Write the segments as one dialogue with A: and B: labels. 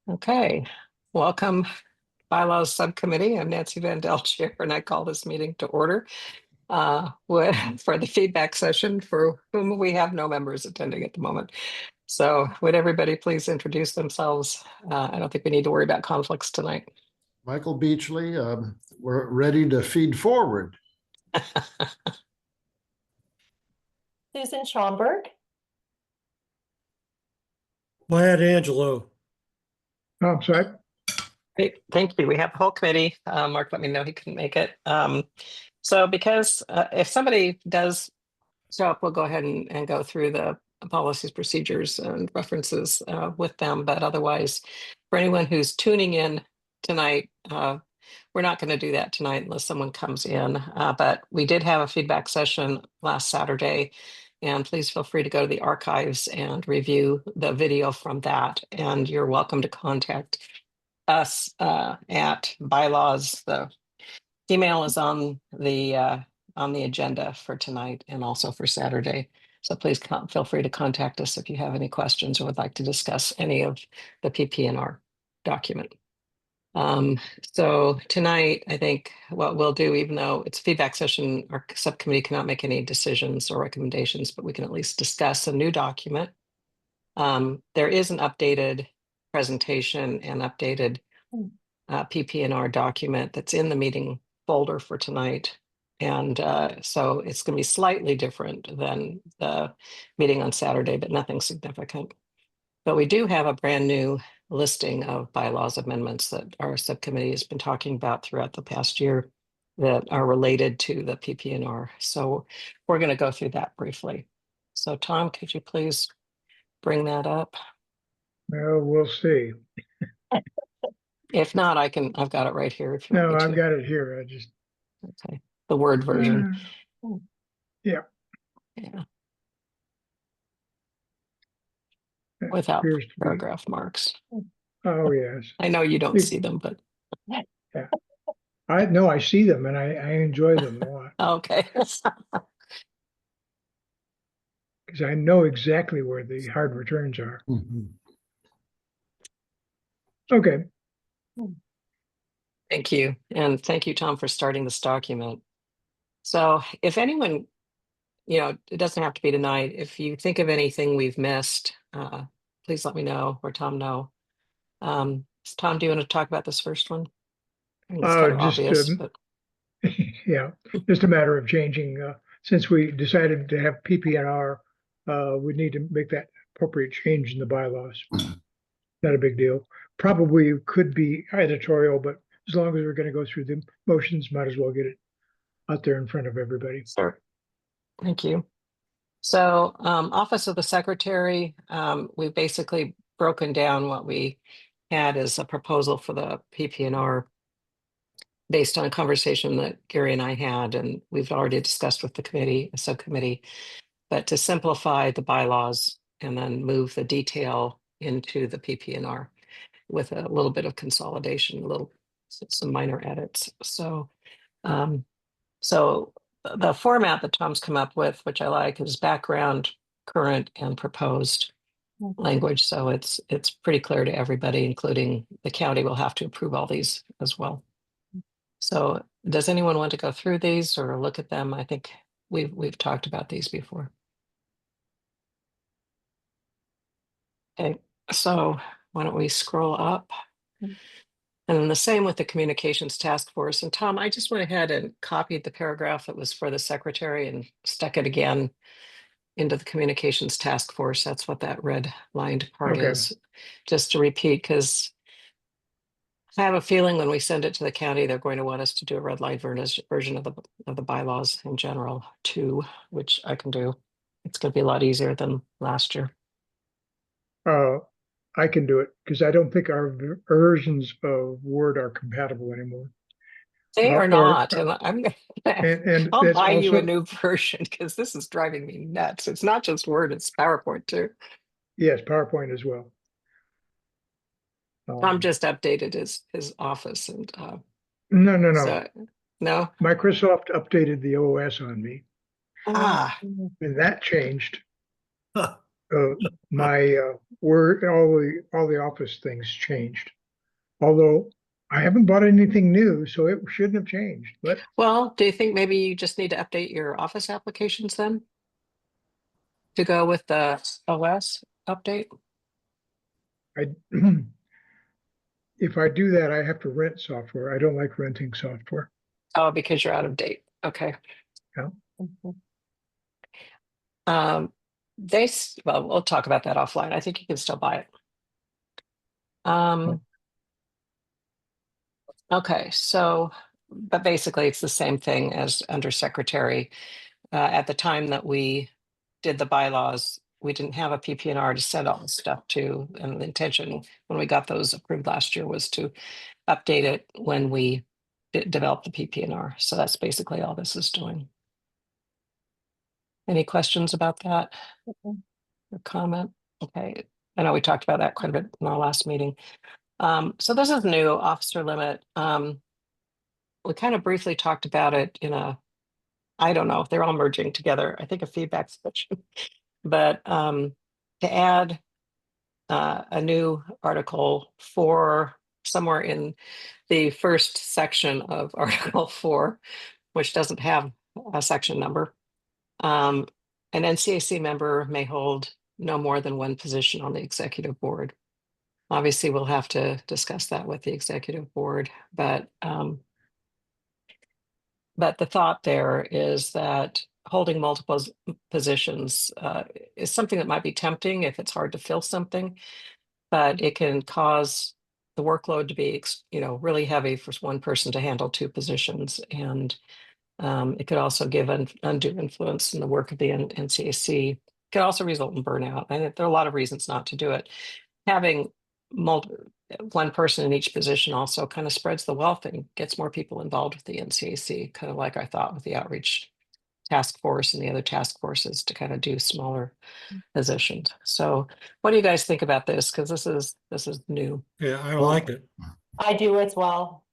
A: Okay, welcome Bylaws Subcommittee. I'm Nancy Vandell, Chair, and I call this meeting to order for the feedback session for whom we have no members attending at the moment. So would everybody please introduce themselves? I don't think we need to worry about conflicts tonight.
B: Michael Beachley, we're ready to feed forward.
C: Susan Schomburg.
D: Wyatt Angelo.
E: Oh, sorry.
A: Great, thank you. We have the whole committee. Mark let me know he couldn't make it. So because if somebody does show up, we'll go ahead and go through the policies, procedures, and references with them. But otherwise, for anyone who's tuning in tonight, we're not going to do that tonight unless someone comes in. But we did have a feedback session last Saturday, and please feel free to go to the archives and review the video from that. And you're welcome to contact us at Bylaws. The email is on the agenda for tonight and also for Saturday. So please feel free to contact us if you have any questions or would like to discuss any of the PP&R document. So tonight, I think what we'll do, even though it's a feedback session, our subcommittee cannot make any decisions or recommendations, but we can at least discuss a new document. There is an updated presentation and updated PP&R document that's in the meeting folder for tonight. And so it's going to be slightly different than the meeting on Saturday, but nothing significant. But we do have a brand new listing of bylaws amendments that our subcommittee has been talking about throughout the past year that are related to the PP&R. So we're going to go through that briefly. So Tom, could you please bring that up?
E: Well, we'll see.
A: If not, I've got it right here. If you
E: No,
A: want me
E: I've
A: to.
E: got it here. I just.
A: Okay. The Word version.
E: Yeah.
A: Yeah. Without paragraph marks.
E: Oh, yes.
A: I know you don't see them, but.
E: Yeah. I see them and I enjoy them a lot
A: Okay.
E: because I know exactly where the hard returns are.
B: Mm-hmm.
E: Okay.
A: Thank you. And thank you, Tom, for starting this document. So if anyone, it doesn't have to be tonight. If you think of anything we've missed, please let me know or Tom know. Tom, do you want to talk about this first one? It's kind of obvious, but
E: yeah, just a matter of changing. Since we decided to have PP&R, we need to make that appropriate change in the bylaws. Not a big deal. Probably could be editorial, but as long as we're going to go through the motions, might as well get it out there in front of everybody.
A: sure. Thank you. So Office of the Secretary, we've basically broken down what we had as a proposal for the PP&R based on a conversation that Gary and I had, and we've already discussed with the subcommittee, but to simplify the bylaws and then move the detail into the PP&R with a little bit of consolidation, some minor edits. So, so the format that Tom's come up with, which I like, is background, current, and proposed language. So it's pretty clear to everybody, including the county will have to approve all these as well. So does anyone want to go through these or look at them? I think we've talked about these before. Okay, so why don't we scroll up? And then the same with the communications task force. And Tom, I just went ahead and copied the paragraph that was for the secretary and stuck it again into the communications task force. That's what that red lined part is. Just to repeat, because I have a feeling when we send it to the county, they're going to want us to do a red line version of the bylaws in general too, which I can do. It's going to be a lot easier than last year.
E: I can do it because I don't think our versions of Word are compatible anymore.
A: They are not, and I'm
E: and
A: I'll buy you a new version because this is driving me nuts. It's not just Word; it's PowerPoint too.
E: Yes, PowerPoint as well.
A: Tom just updated his Office and
E: no.
A: So, no.
E: Microsoft updated the OS on me.
A: Ah,
E: And that changed.
D: Huh.
E: my word, all the office things changed. Although I haven't bought anything new, so it shouldn't have changed, but
A: Well, do you think maybe you just need to update your Office applications then? To go with the OS update?
E: I, if I do that, I have to rent software. I don't like renting software.
A: Oh, because you're out of date. Okay.
E: Yeah.
A: Well, we'll talk about that offline. I think you can still buy it. Okay, so, but basically it's the same thing as under secretary. At the time that we did the bylaws, we didn't have a PP&R to send all the stuff to, and the intention when we got those approved last year was to update it when we developed the PP&R. So that's basically all this is doing. Any questions about that? Or comment? Okay, I know we talked about that quite a bit in our last meeting. So this is new officer limit. We kind of briefly talked about it in I don't know if they're all merging together. I think a feedback session, but to add a new article for somewhere in the first section of Article 4, which doesn't have a section number. An NCAC member may hold no more than one position on the executive board. Obviously, we'll have to discuss that with the executive board, but the thought there is that holding multiple positions is something that might be tempting if it's hard to fill something, but it can cause the workload to be, really heavy for one person to handle two positions, and it could also give undue influence in the work of the NCAC. It could also result in burnout. And there are a lot of reasons not to do it. Having one person in each position also kind of spreads the wealth and gets more people involved with the NCAC, kind of like I thought with the outreach task force and the other task forces to kind of do smaller positions. So what do you guys think about this? Because this is new.
D: Yeah, I like it.
C: I do as well.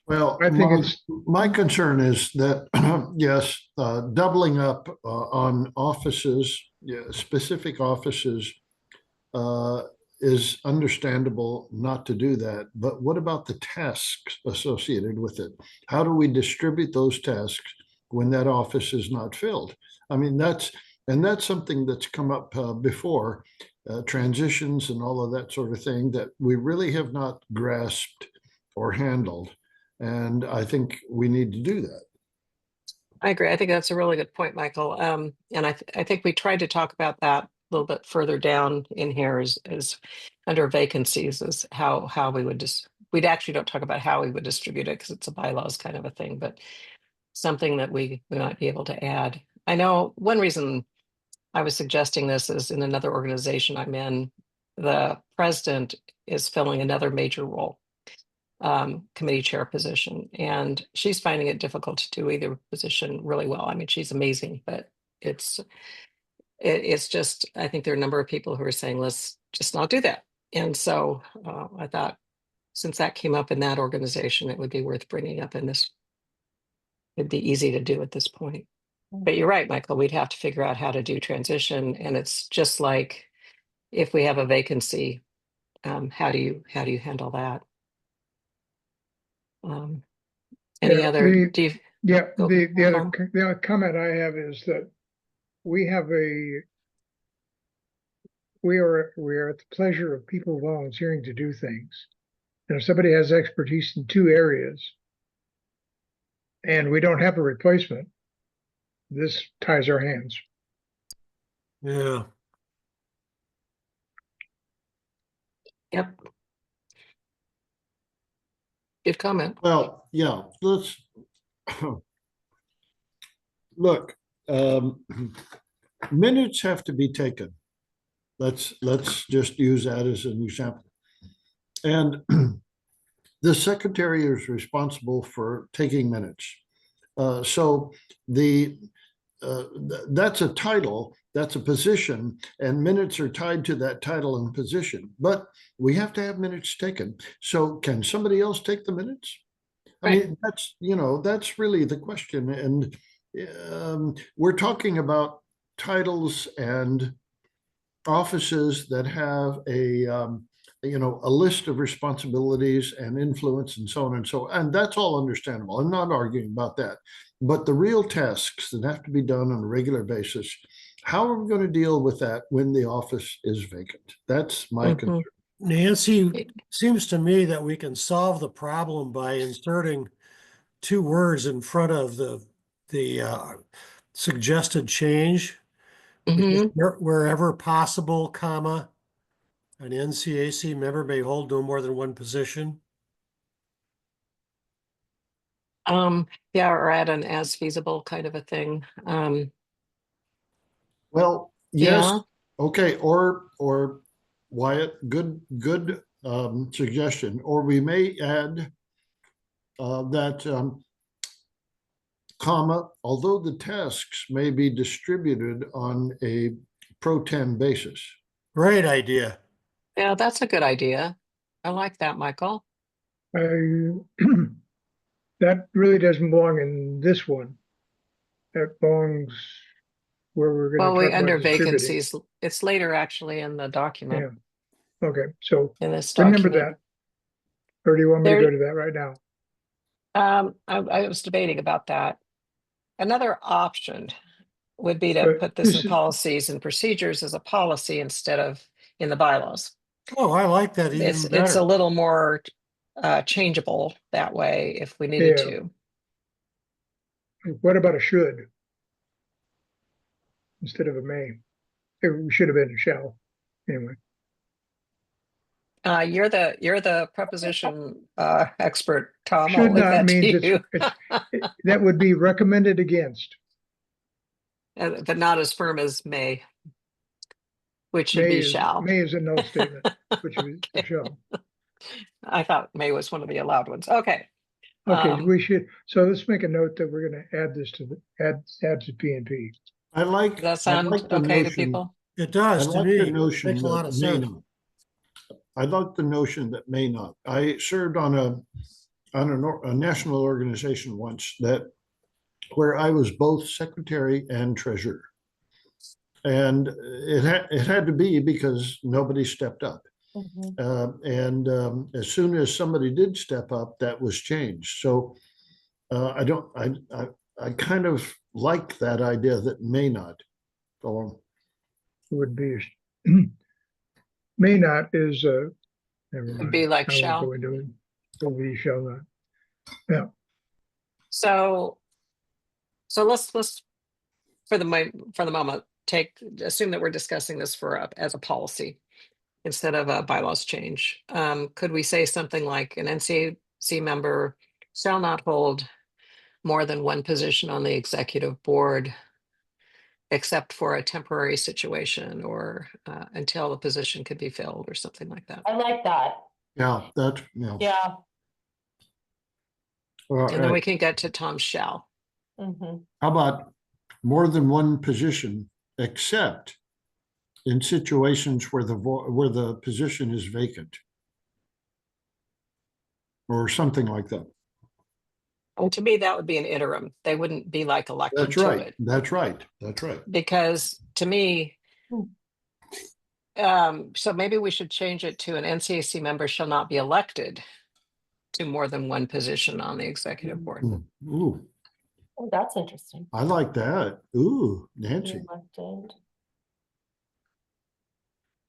B: Well,
E: I think
B: my concern is that, yes, doubling up on offices, specific offices, is understandable not to do that. But what about the tasks associated with it? How do we distribute those tasks when that office is not filled? I mean, that's something that's come up before, transitions and all of that sort of thing that we really have not grasped or handled. And I think we need to do that.
A: I agree. I think that's a really good point, Michael. And I think we tried to talk about that a little bit further down in here is under vacancies is how we would we'd actually don't talk about how we would distribute it because it's a bylaws kind of a thing, but something that we might be able to add. I know one reason I was suggesting this is in another organization I'm in, the president is filling another major role. Committee chair position, and she's finding it difficult to do either position really well. I mean, she's amazing, but it's just, I think there are a number of people who are saying, let's just not do that. And so I thought since that came up in that organization, it would be worth bringing up in this. It'd be easy to do at this point. But you're right, Michael, we'd have to figure out how to do transition. And it's just like, if we have a vacancy, how do you handle that? Any
E: Yeah,
A: other?
E: the other comment I have is that we are at the pleasure of people volunteering to do things. And if somebody has expertise in two areas and we don't have a replacement, this ties our hands.
D: Yeah.
A: Yep. Good comment.
B: Well, yeah, let's look. Minutes have to be taken. Let's just use that as an example. And the secretary is responsible for taking minutes. So that's a title, that's a position, and minutes are tied to that title and position. But we have to have minutes taken. So can somebody else take the minutes? I mean, that's really the question. And we're talking about titles and offices that have a list of responsibilities and influence and so on and so on. And that's all understandable. I'm not arguing about that. But the real tasks that have to be done on a regular basis, how are we going to deal with that when the office is vacant? That's my
A: Mhm.
B: concern.
D: Nancy, seems to me that we can solve the problem by inserting two words in front of the suggested change. which is
A: Mhm.
D: Wherever possible, comma, an NCAC member may hold no more than one position.
A: Yeah, or add an as feasible kind of a thing.
B: Well, yes,
A: Yeah.
B: okay, or Wyatt, good suggestion. Or we may add that comma, although the tasks may be distributed on a pro tem basis.
D: Great idea.
A: Yeah, that's a good idea. I like that, Michael.
E: That really doesn't belong in this one. That belongs where we're
A: Well,
E: gonna
A: we
E: talk
A: under
E: about distributing.
A: vacancies, it's later actually in the document,
E: Yeah, okay, so
A: in this
E: remember
A: document.
E: that. Or do you want me to
A: There-
E: go to that right now?
A: I was debating about that. Another option would be to
E: But
A: put this
E: this
A: in
E: is-
A: policies and procedures as a policy instead of in the bylaws.
D: Oh, I like that even
A: It's a
D: better.
A: little more changeable that way if we needed
E: Yeah.
A: to.
E: What about a should? Instead of a may? It should have been a shall, anyway.
A: You're the preposition expert, Tom. I'll
E: Should
A: leave
E: not
A: that
E: means
A: to you.
E: that would be recommended against.
A: But not as firm as may, which should be shall.
E: May is a no statement, which is a shall.
A: I thought may was one of the allowed ones. Okay.
E: Okay, we should, so let's make a note that we're gonna add this to add to P&P.
B: I like.
A: Does that sound
B: I like the
A: okay to
B: notion-
A: people?
D: It
B: I
D: does to
B: like the
D: me.
B: notion
D: Makes a lot
B: that
D: of
B: may
D: sense.
B: not. I like the notion that may not. I served on a national organization once where I was both secretary and treasurer. And it had to be because nobody stepped up. And as soon as somebody did step up, that was changed. So I kind of like that idea that may not go on.
E: Would be, may not is, never
A: It'd
E: mind.
A: be like
E: I won't
A: shall.
E: go into it. Will be shall not. Yeah,
A: So let's for the moment assume that we're discussing this as a policy instead of a bylaws change. Could we say something like an NCAC member shall not hold more than one position on the executive board, except for a temporary situation or until the position could be filled or something like that.
C: I like that.
B: Yeah, that's,
C: Yeah.
B: All
A: And then we
B: right.
A: can get to Tom's shall.
C: Mhm.
B: How about more than one position, except in situations where the position is vacant? Or something like that.
A: And to me, that would be an interim. They wouldn't be like elected
B: That's
A: to
B: right.
A: it.
B: That's right. That's right.
A: Because to me, so maybe we should change it to an NCAC member shall not be elected to more than one position on the executive board.
B: Ooh,
C: Oh, that's interesting.
B: I like that. Ooh, Nancy.
C: Elected.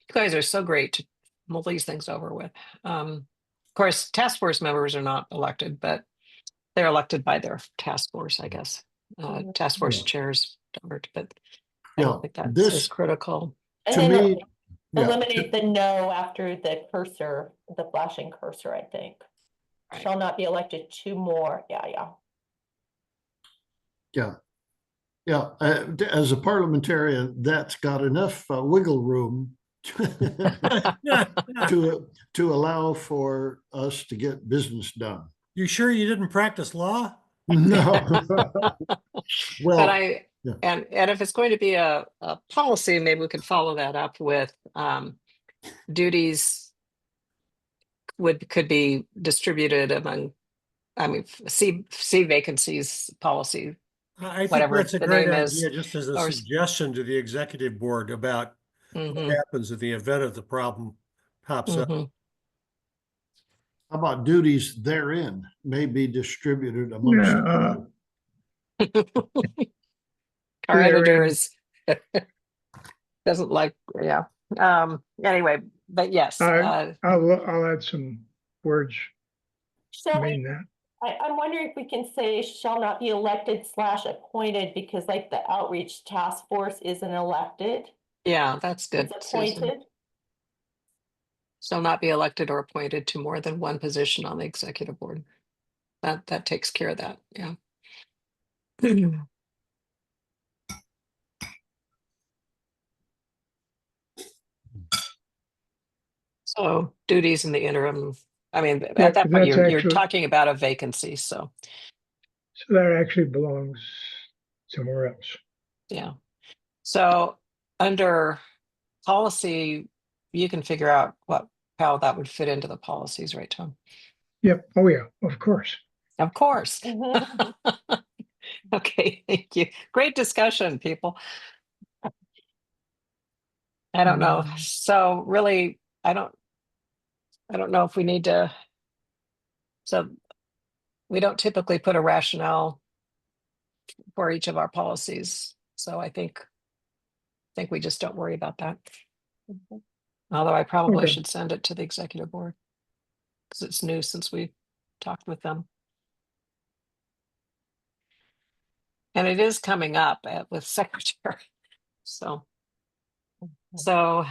A: You guys are so great to mull these things over with. Of course, task force members are not elected, but they're elected by their task force, I guess. Task force
B: Yeah.
A: chairs, but I
B: Yeah,
A: don't think that's
B: this-
A: as critical.
C: And
B: To
C: then
B: me, yeah,
C: eliminate the no after the cursor, the flashing cursor, I think.
A: Right.
C: Shall not be elected to more. Yeah.
B: yeah. As a parliamentarian, that's got enough wiggle room to allow for us to get business done.
D: You sure you didn't practice law?
B: No.
A: But
B: Well,
A: yeah.
B: yeah.
A: And if it's going to be a policy, maybe we could follow that up with duties could be distributed among, see vacancies policy.
D: I think
A: Whatever
D: that's a
A: the
D: great
A: name is,
D: idea, just as a
A: or-
D: suggestion to the executive board about
A: Mhm,
D: happens in the event of the problem pops up.
A: mhm.
B: How about duties therein may be distributed
E: Yeah,
B: amongst?
A: Our editor
E: therein.
A: is doesn't like, yeah. Anyway, but yes,
E: I'll add some words to
C: So
E: mean that.
C: I'm wondering if we can say shall not be elected / appointed, because like the outreach task force isn't elected,
A: yeah, that's good,
C: it's
A: Susan.
C: appointed.
A: Shall not be elected or appointed to more than one position on the executive board. That takes care of that, yeah. So duties in the interim, I mean,
E: Yeah,
A: at that point,
E: that's
A: you're
E: actually,
A: talking about a vacancy, so,
E: so that actually belongs somewhere else.
A: yeah. So under policy, you can figure out how that would fit into the policies, right, Tom?
E: Yep. Oh, yeah, of course.
A: Of course.
C: Mhm.
A: Okay, thank you. Great discussion, people. I don't know. So really, I don't know if we need to. So we don't typically put a rationale for each of our policies. So I think we just don't worry about that. Although I probably
E: Okay.
A: should send it to the executive board because it's new since we talked with them. And it is coming up with secretary. So the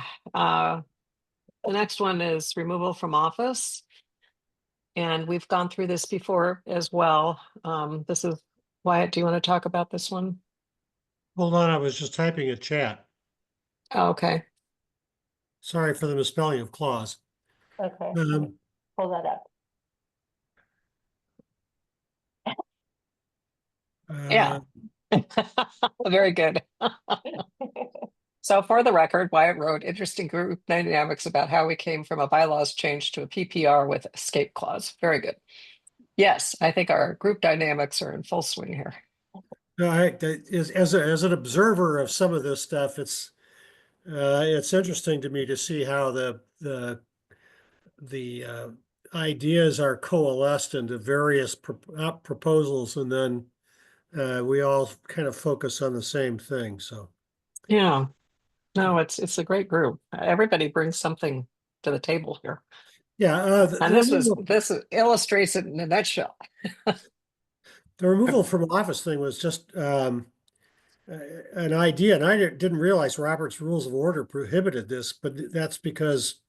A: next one is removal from office. And we've gone through this before as well. This is Wyatt, do you want to talk about this one?
D: Hold on, I was just typing a chat.
A: Oh, okay.
D: Sorry for the misspelling of clause.
C: Okay,
D: Um,
C: pull that up.
A: Yeah.
D: uh,
A: Very good. So for the record, Wyatt wrote interesting group dynamics about how we came from a bylaws change to a PPR with escape clause. Very good. Yes, I think our group dynamics are in full swing here.
D: No, as an observer of some of this stuff, it's interesting to me to see how the ideas are coalesced into various proposals, and then we all kind of focus on the same thing. So
A: Yeah. No, it's a great group. Everybody brings something to the table here.
D: yeah,
A: And this illustrates it in a nutshell.
D: the removal from office thing was just an idea, and I didn't realize Robert's Rules of Order prohibited this, but that's because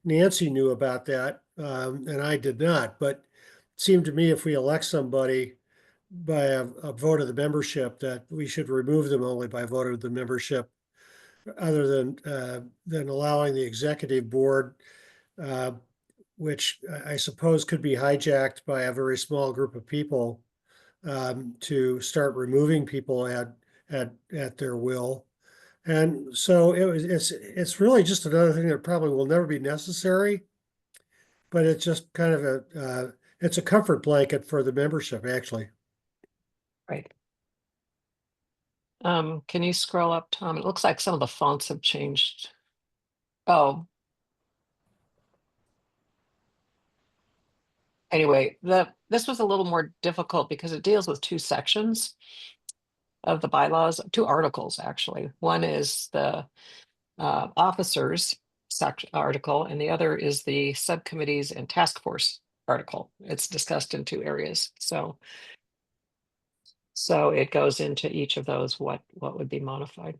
D: Nancy knew about that, and I did not. But it seemed to me if we elect somebody by a vote of the membership, that we should remove them only by vote of the membership, other than allowing the executive board, uh, which I suppose could be hijacked by a very small group of people, to start removing people at their will. And so it's really just another thing that probably will never be necessary, but it's just kind of it's a comfort blanket for the membership, actually.
A: Right. Can you scroll up, Tom? It looks like some of the fonts have changed. Oh. Anyway, this was a little more difficult because it deals with two sections of the bylaws, two articles actually. One is the officers section article, and the other is the subcommittees and task force article. It's discussed in two areas. So it goes into each of those what would be modified.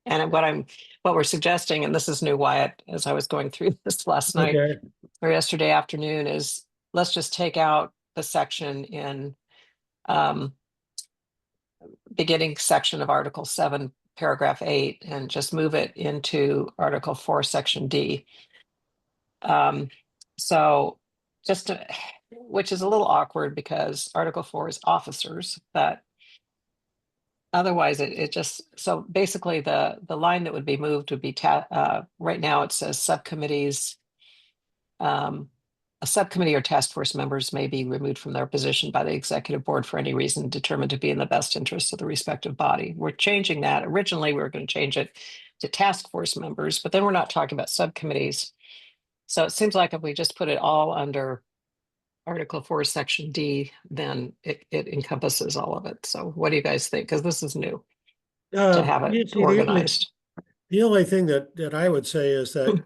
A: And what we're suggesting, and this is new, Wyatt, as I was going through this last night
D: Okay.
A: or yesterday afternoon, is let's just take out the section in beginning section of Article 7, paragraph 8, and just move it into Article 4, section D. So just which is a little awkward because Article 4 is officers, but otherwise it just, so basically the line that would be moved would be right now it says subcommittees. A subcommittee or task force members may be removed from their position by the executive board for any reason determined to be in the best interest of the respective body. We're changing that. Originally, we were going to change it to task force members, but then we're not talking about subcommittees. So it seems like if we just put it all under Article 4, Section D, then it encompasses all of it. So what do you guys think? Because this is new to have
D: You
A: it
D: see,
A: organized.
D: the only thing that I would say is that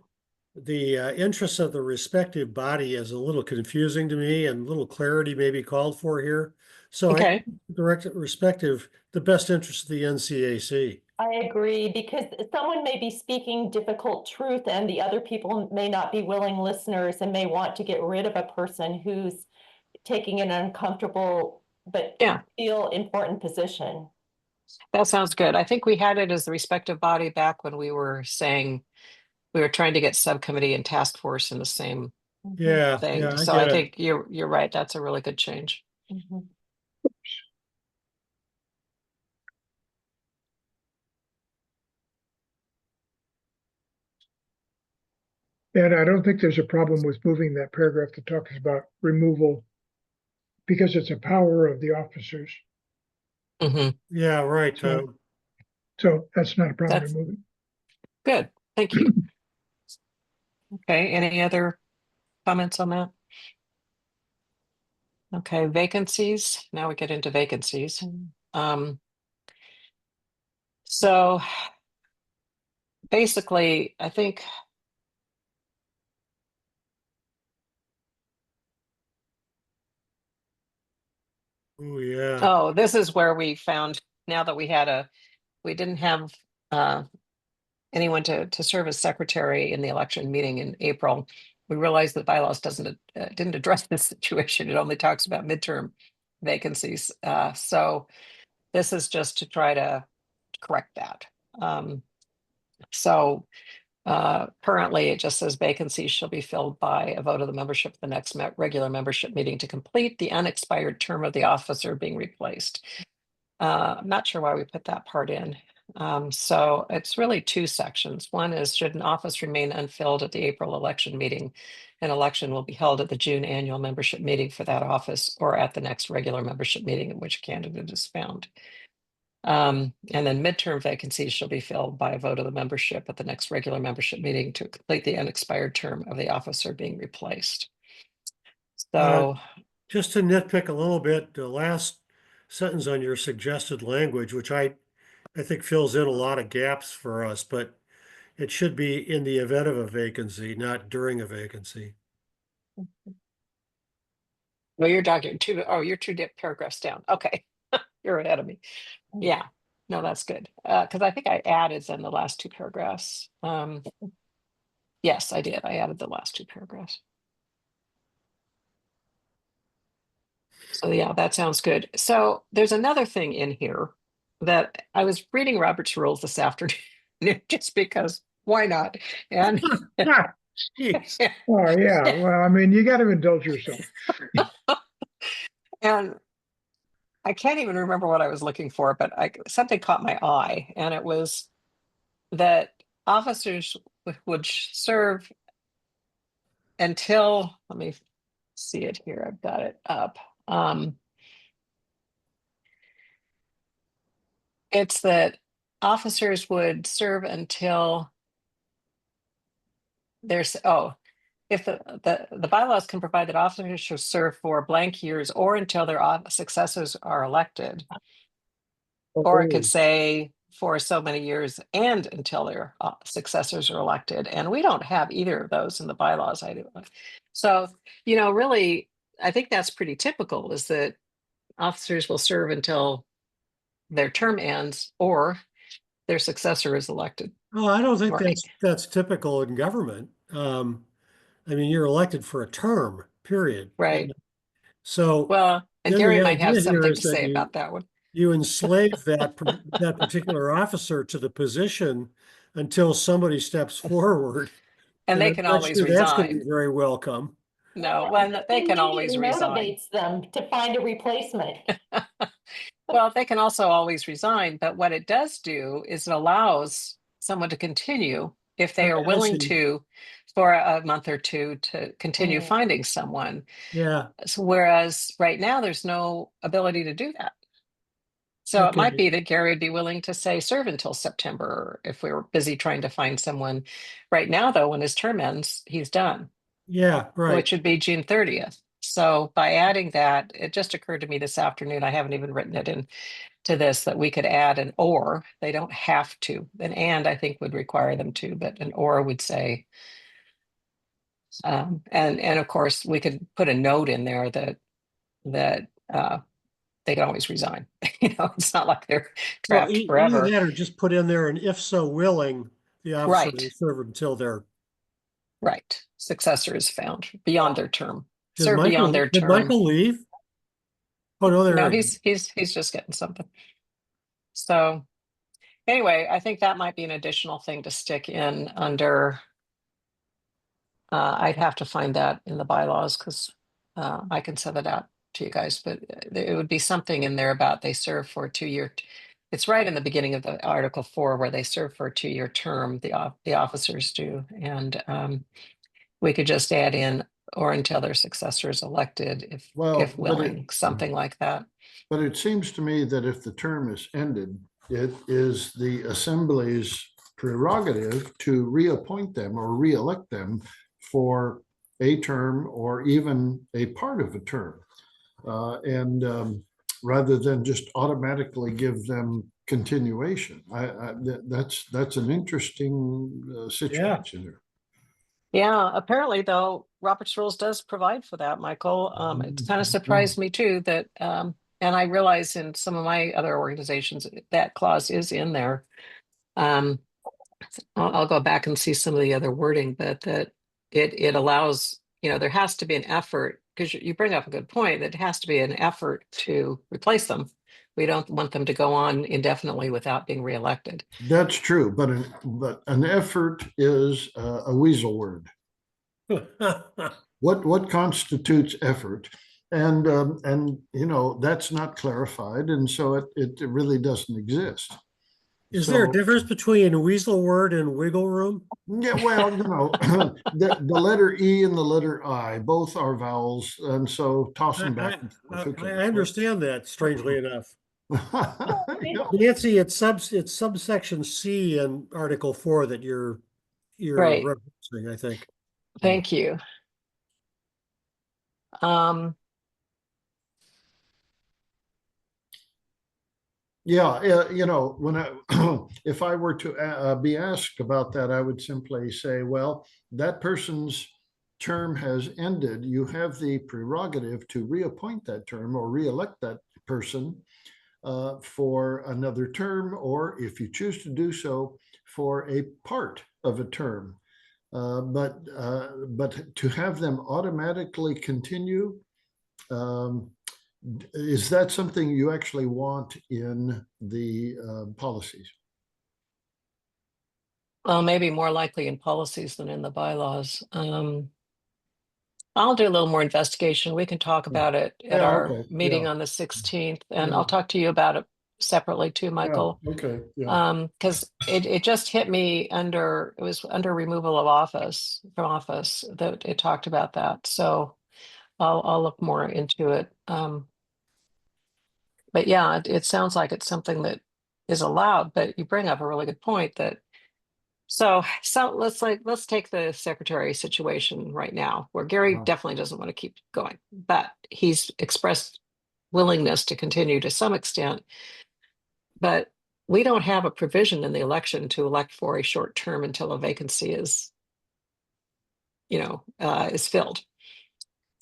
D: the interests of the respective body is a little confusing to me, and a little clarity may be called for here. So I
A: Okay,
D: direct the best interest of the NCAC.
C: I agree, because someone may be speaking difficult truth and the other people may not be willing listeners and may want to get rid of a person who's taking an uncomfortable but
A: Yeah.
C: feel important position.
A: that sounds good. I think we had it as the respective body back when we were saying we were trying to get subcommittee and task force in the same
D: Yeah,
A: thing.
D: yeah, I
A: So
D: get
A: I
D: it.
A: think you're right. That's a really good change.
C: Mhm.
E: And I don't think there's a problem with moving that paragraph that talks about removal because it's a power of the officers.
A: Hmm.
D: Yeah, right.
E: So- So that's not a problem
A: That's-
E: removing.
A: Good. Thank you. Okay. Any other comments on that? Okay. Vacancies. Now we get into vacancies. So basically, I think
D: Oh, yeah.
A: oh, this is where we found now that we didn't have anyone to serve as secretary in the election meeting in April. We realized that bylaws didn't address this situation. It only talks about midterm vacancies. So this is just to try to correct that. So currently it just says vacancies shall be filled by a vote of the membership of the next regular membership meeting to complete the unexpired term of the officer being replaced. I'm not sure why we put that part in. So it's really two sections. One is, should an office remain unfilled at the April election meeting, an election will be held at the June annual membership meeting for that office or at the next regular membership meeting in which candidate is found. And then midterm vacancies shall be filled by a vote of the membership at the next regular membership meeting to complete the unexpired term of the officer being replaced. So
D: Just to nitpick a little bit, the last sentence on your suggested language, which I think fills in a lot of gaps for us, but it should be in the event of a vacancy, not during a vacancy.
A: well, you're you're two paragraphs down. Okay, you're ahead of me. Yeah, no, that's good. Because I think I added in the last two paragraphs. Yes, I did. I added the last two paragraphs. So yeah, that sounds good. So there's another thing in here that I was reading Robert's rules this afternoon just because why not? And
D: Jeez.
E: Oh, yeah. Well, I mean, you got to indulge yourself.
A: and I can't even remember what I was looking for, but something caught my eye, and it was that officers would serve until, let me see it here. I've got it up. It's that officers would serve until there's, if the bylaws can provide that officers shall serve for blank years or until their successors are elected. Or it could say for so many years and until their successors are elected. And we don't have either of those in the bylaws. I do. So, really, I think that's pretty typical, is that officers will serve until their term ends or their successor is elected.
D: Oh, I don't think
A: Right.
D: that's typical in government. I mean, you're elected for a term, period.
A: Right.
D: So
A: Well, and
D: then
A: Gary
D: the
A: might have
D: idea here
A: something
D: is
A: to
D: that
A: say about that one.
D: you enslave that particular officer to the position until somebody steps forward.
A: And they
D: I'm
A: can
D: not
A: always
D: sure that's going to be
A: resign.
D: very welcome.
A: No, well, they can always resign.
C: Motivates them to find a replacement.
A: Well, they can also always resign, but what it does do is it allows someone to continue if they are
D: Okay, I
A: willing
D: see.
A: to, for a month or two, to continue
C: Mm.
A: finding someone.
D: Yeah.
A: So whereas right now there's no ability to do that. So it might
D: Okay.
A: be that Gary would be willing to say serve until September if we were busy trying to find someone. Right now, though, when his term ends, he's done,
D: Yeah, right.
A: which would be June 30th. So by adding that, it just occurred to me this afternoon, I haven't even written it in to this, that we could add an or. They don't have to. An and I think would require them to, but an or would say, and of course we could put a note in there that they can always resign. It's not like they're
D: Well,
A: trapped
D: either
A: forever.
D: that or just put in there, and if so willing, the officer
A: Right.
D: will serve until they're.
A: Right. Successor is found beyond their term.
D: Did
A: Serve beyond their
D: did
A: term.
D: Michael leave? Oh, no, there
A: No,
D: he is.
A: he's just getting something. So anyway, I think that might be an additional thing to stick in under. I'd have to find that in the bylaws because I can send it out to you guys, but it would be something in there about they serve for a 2-year. It's right in the beginning of the Article 4 where they serve for a 2-year term, the officers do. And we could just add in or until their successor is elected, if willing, something like that.
B: But it seems to me that if the term is ended, it is the assembly's prerogative to reappoint them or reelect them for a term or even a part of a term. Rather than just automatically give them continuation. That's an interesting situation here.
A: Yeah, apparently though, Robert's Rules does provide for that, Michael. It kind of surprised me too that, and I realize in some of my other organizations that clause is in there. I'll go back and see some of the other wording, but that it allows, there has to be an effort, because you bring up a good point, that it has to be an effort to replace them. We don't want them to go on indefinitely without being reelected.
B: That's true, but an effort is a weasel word. What constitutes effort? And that's not clarified, and so it really doesn't exist.
D: Is there a difference between a weasel word and wiggle room?
B: Yeah, well, the letter E and the letter I, both are vowels, and so toss them back.
D: I understand that, strangely enough.
B: Yeah.
D: Nancy, it's subsection C in Article 4 that you're
A: Right.
D: referencing, I think.
A: Thank you.
B: Yeah, when if I were to be asked about that, I would simply say, well, that person's term has ended. You have the prerogative to reappoint that term or reelect that person for another term, or if you choose to do so, for a part of a term. But to have them automatically continue, is that something you actually want in the policies?
A: Well, maybe more likely in policies than in the bylaws. I'll do a little more investigation. We can talk about it at our meeting on the 16th, and I'll talk to you about it separately too, Michael.
B: Okay.
A: Because it just hit me it was under removal of from office that it talked about that. So I'll look more into it. But yeah, it sounds like it's something that is allowed, but you bring up a really good point that so let's take the secretary situation right now, where Gary definitely doesn't want to keep going, but he's expressed willingness to continue to some extent. But we don't have a provision in the election to elect for a short term until a vacancy is filled.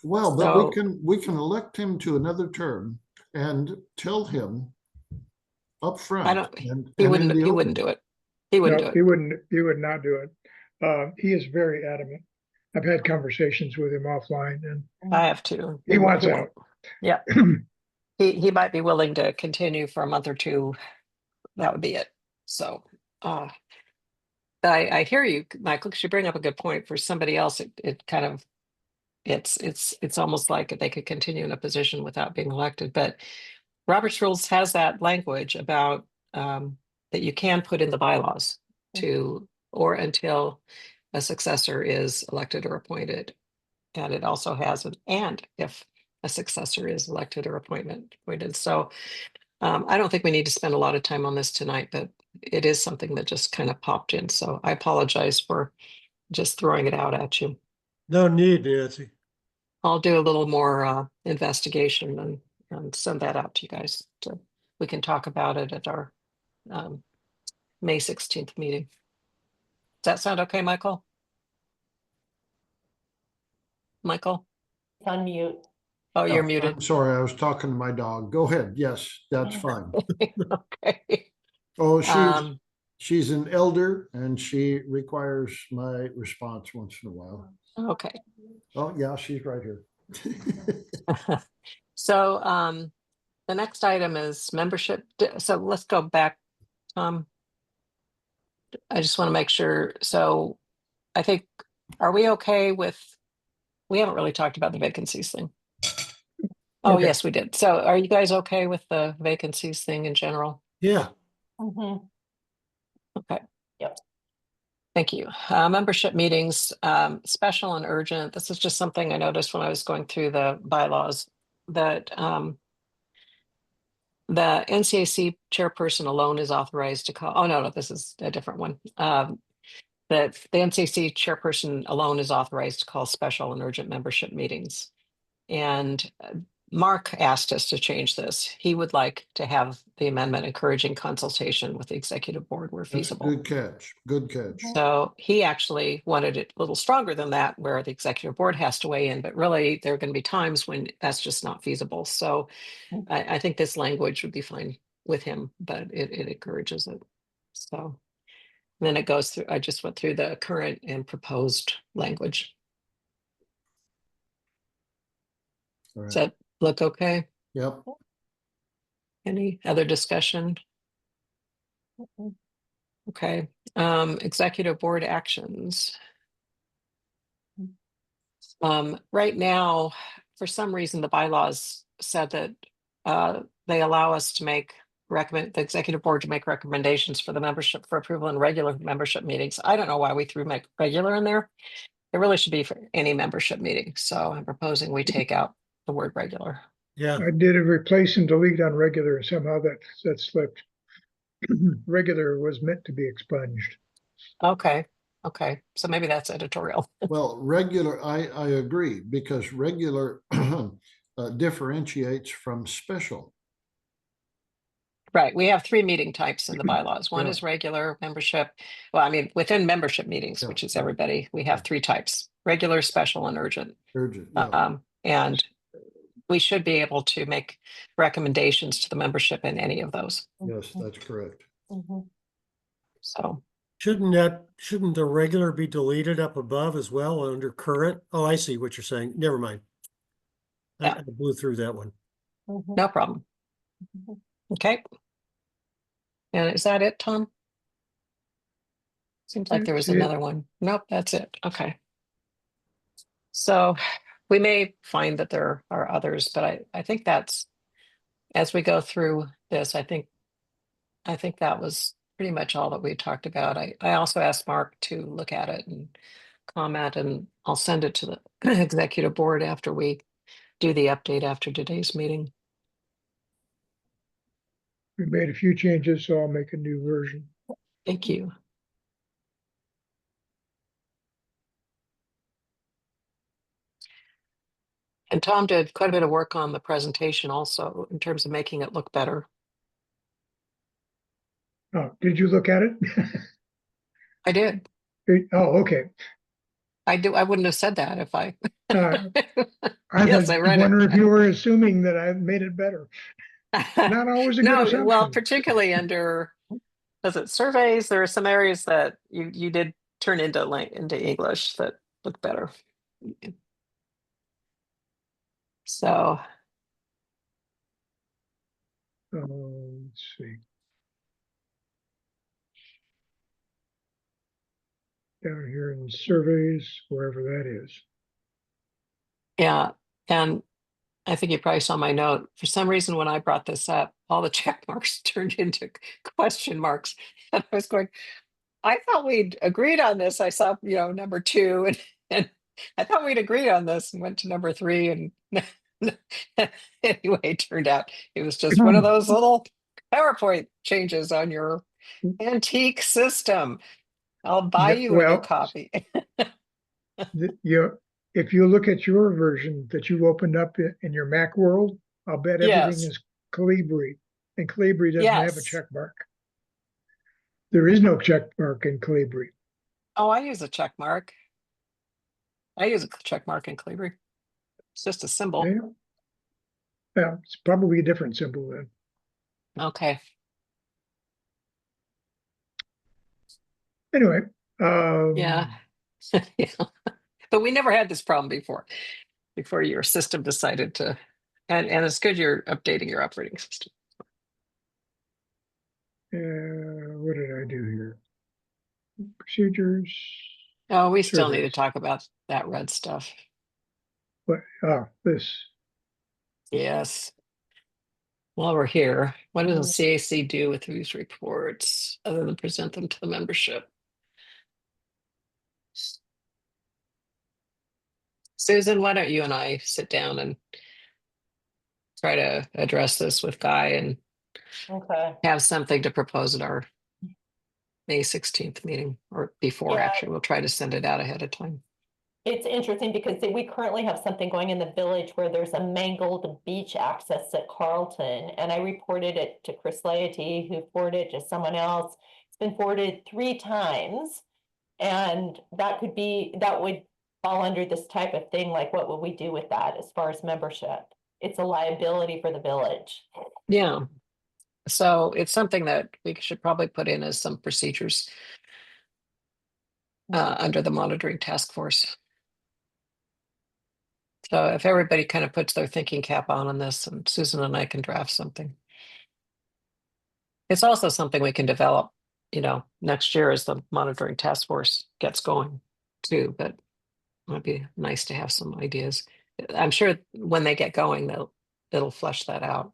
B: Well, but we can elect him to another term and tell him up front.
A: He wouldn't do it. He wouldn't do it.
E: He would not do it. He is very adamant. I've had conversations with him offline, and
A: I have too.
E: He wants out.
A: Yeah. He might be willing to continue for a month or two. That would be it. So I hear you, Michael, because you bring up a good point. For somebody else, it kind of it's almost like they could continue in a position without being elected. But Robert's Rules has that language about that you can put in the bylaws or until a successor is elected or appointed. And it also has and if a successor is elected or appointed. So I don't think we need to spend a lot of time on this tonight, but it is something that just kind of popped in. So I apologize for just throwing it out at you.
D: No need, Nancy.
A: I'll do a little more investigation and send that out to you guys. So we can talk about it at our May 16th meeting. Does that sound okay, Michael? Michael?
C: On mute.
A: Oh, you're
B: Yeah,
A: muted.
B: I'm sorry, I was talking to my dog. Go ahead. Yes, that's fine.
A: Okay.
B: Oh,
A: Um,
B: she's an elder and she requires my response once in a while.
A: okay.
B: Oh, yeah, she's right here.
A: So the next item is membership. So let's go back. I just want to make sure. So I think, are we okay with, we haven't really talked about the vacancies thing. Oh,
E: Okay.
A: yes, we did. So are you guys okay with the vacancies thing in general?
D: Yeah,
C: Mhm.
A: Okay.
C: Yep.
A: Thank you. Membership meetings, special and urgent. This is just something I noticed when I was going through the bylaws that the NCAC chairperson alone is authorized to call. Oh, no, this is a different one. That the NCAC chairperson alone is authorized to call special and urgent membership meetings. And Mark asked us to change this. He would like to have the amendment encouraging consultation with the executive board where
B: That's a
A: feasible.
B: good catch. Good catch.
A: So he actually wanted it a little stronger than that, where the executive board has to weigh in, but really there are going to be times when that's just not feasible. So I think this language would be fine with him, but it encourages it. So then it goes through, I just went through the current and proposed language.
B: All
A: Does
B: right.
A: that look okay?
B: Yep.
A: Any other discussion? Okay, executive board actions. Right now, for some reason, the bylaws said that they allow us to the executive board to make recommendations for the membership for approval in regular membership meetings. I don't know why we threw make regular in there. It really should be for any membership meeting. So I'm proposing we take out the word regular.
D: yeah.
E: I did a replace and delete on regular, and somehow that slipped. Regular was meant to be expunged.
A: Okay, so maybe that's editorial.
B: Well, regular, I agree, because regular differentiates from special.
A: Right, we have 3 meeting types in the bylaws. One
B: Yeah.
A: is regular membership. Well, I mean, within membership meetings,
B: Yeah,
A: which is
B: yeah.
A: everybody, we have 3 types: regular, special, and urgent.
B: Urgent, yeah.
A: And we should be able to make recommendations to the membership in any of those.
B: Yes, that's correct.
C: Mhm.
A: So,
D: Shouldn't the regular be deleted up above as well under current? Oh, I see what you're saying. Never mind.
A: Yeah.
D: I blew through that one.
C: Mhm.
A: no problem. Okay. And is that it, Tom? Seems like there was
E: That's it.
A: another one. Nope, that's it. Okay. So we may find that there are others, but I think that's, as we go through this, I think that was pretty much all that we talked about. I also asked Mark to look at it and comment, and I'll send it to the executive board after we do the update after today's meeting.
E: We made a few changes, so I'll make a new version.
A: Thank you. And Tom did quite a bit of work on the presentation also in terms of making it look better.
E: Oh, did you look at it?
A: I did.
E: Oh, okay.
A: I wouldn't have said that if I.
E: I
A: Yes, I read it.
E: wonder if you were assuming that I made it better. Not always a good
A: No,
E: assumption.
A: well, particularly under, was it surveys? There are some areas that you did turn into English that look better. So,
E: Let's see. Down here in surveys, wherever that is.
A: yeah, and I think you probably saw my note. For some reason, when I brought this up, all the check marks turned into question marks. And I was going, I thought we'd agreed on this. I saw, number 2, and I thought we'd agreed on this, and went to number 3, and Anyway, it turned out it was just one of those little PowerPoint changes on your antique system. I'll buy you a new
E: Well,
A: copy.
E: if you look at your version that you opened up in your Mac world, I'll bet everything
A: Yes.
E: is Calibri, and Calibri doesn't have a
A: Yes.
E: check mark. There is no check mark in Calibri.
A: Oh, I use a check mark. I use a check mark in Calibri. It's just a symbol.
E: Yeah. Yeah, it's probably a different symbol then.
A: Okay.
E: Anyway,
A: Yeah. Yeah. But we never had this problem before your system decided to, and it's good you're updating your operating system.
E: what did I do here? Procedures.
A: Oh, we still need to
E: Surveys.
A: talk about that red stuff.
E: What? This.
A: Yes. While we're here, what does the CAC do with these reports other than present them to the membership? Susan, why don't you and I sit down and try to address this with Guy and
C: Okay.
A: have something to propose at our May 16th meeting, or before,
C: Yeah.
A: actually. We'll try to send it out ahead of time.
C: It's interesting because we currently have something going in the village where there's a mangled beach access at Carlton. And I reported it to Chris Laity, who forwarded it to someone else. It's been forwarded 3 times. And that would fall under this type of thing. Like, what would we do with that as far as membership? It's a liability for the village.
A: Yeah. So it's something that we should probably put in as some procedures under the monitoring task force. So if everybody kind of puts their thinking cap on this, and Susan and I can draft something. It's also something we can develop, next year as the monitoring task force gets going too, but it might be nice to have some ideas. I'm sure when they get going, it'll flesh that out.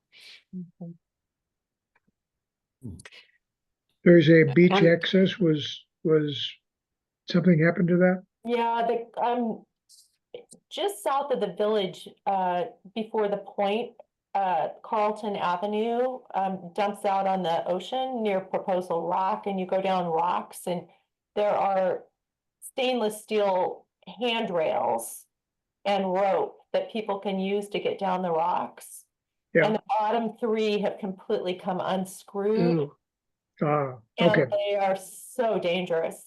E: There's a beach
A: And-
E: access. Was something happened to that?
C: Yeah, just south of the village, before the point, Carlton Avenue, dumps out on the ocean near Proposal Rock, and you go down rocks, and there are stainless steel handrails and rope that people can use to get down the rocks.
E: Yeah.
C: And the bottom 3 have completely come unscrewed.
A: Ooh,
C: And
E: Okay.
C: they are so dangerous.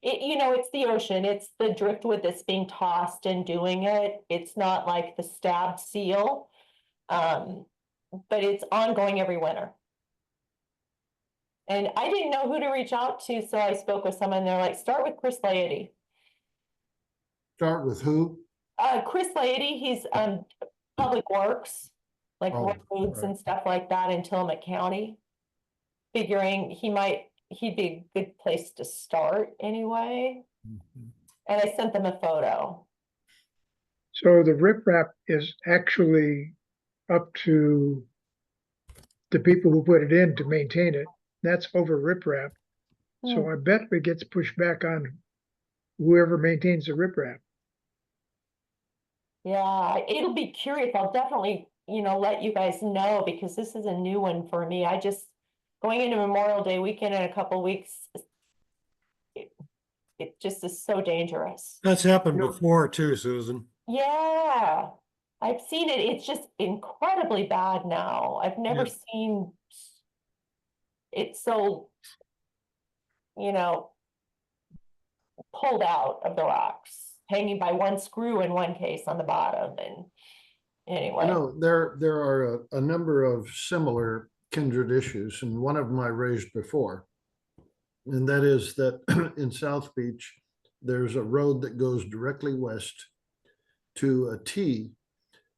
C: It's the ocean. It's the driftwood that's being tossed and doing it. It's not like the stabbed seal. But it's ongoing every winter. And I didn't know who to reach out to, so I spoke with someone. They're like, start with Chris Laity.
B: Start with who?
C: Chris Laity, he's Public Works, like
B: Oh,
C: roads
B: right.
C: and stuff like that in Tillamook County. Figuring he'd be a good place to start anyway. And I sent them a photo.
E: So the riprap is actually up to the people who put it in to maintain it. That's over riprap. So I bet it gets pushed back on whoever maintains the riprap.
C: Yeah, it'll be curious. I'll definitely, let you guys know, because this is a new one for me. Going into Memorial Day weekend in a couple weeks, it just is so dangerous.
D: That's happened before too, Susan.
C: Yeah, I've seen it. It's just incredibly bad now. I've never seen it so, pulled out of the rocks, hanging by one screw in one case on the bottom. And anyway.
B: There are a number of similar kindred issues, and one of them I raised before. And that is that in South Beach, there's a road that goes directly west to a T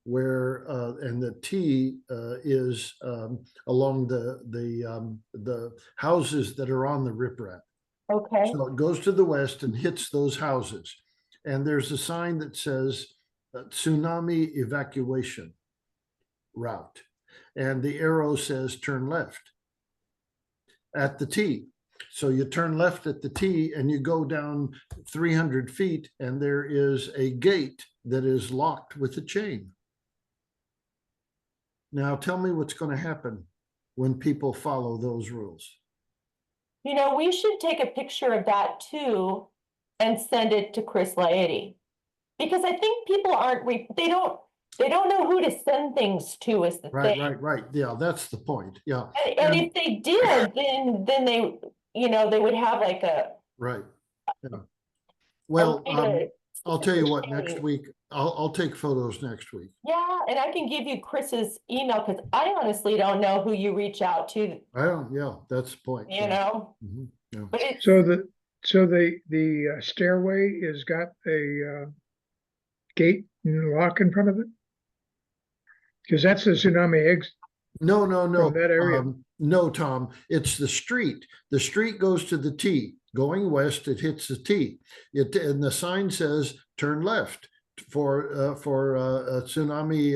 B: where, and the T is along the houses that are on the riprap.
C: Okay.
B: So it goes to the west and hits those houses. And there's a sign that says tsunami evacuation route. And the arrow says turn left at the T. So you turn left at the T and you go down 300 feet and there is a gate that is locked with a chain. Now tell me what's going to happen when people follow those rules.
C: You know, we should take a picture of that too and send it to Chris Laety. Because I think people aren't, they don't know who to send things to is the
B: Right,
C: thing.
B: right. Yeah, that's the point. Yeah.
C: And if they did, then they, you know, they would have like a.
B: Right. Yeah. Well,
C: way to
B: I'll tell you what,
C: change.
B: next week, I'll take photos next week.
C: Yeah, and I can give you Chris's email because I honestly don't know who you reach out to,
B: I don't, yeah, that's the point.
C: you know,
B: Mhm, yeah.
C: but it's.
E: So the stairway is got a gate and lock in front of it? Because that's the tsunami exit.
B: No,
E: From that area.
B: No, Tom, it's the street. The street goes to the T. Going west, it hits the T. And the sign says turn left for a tsunami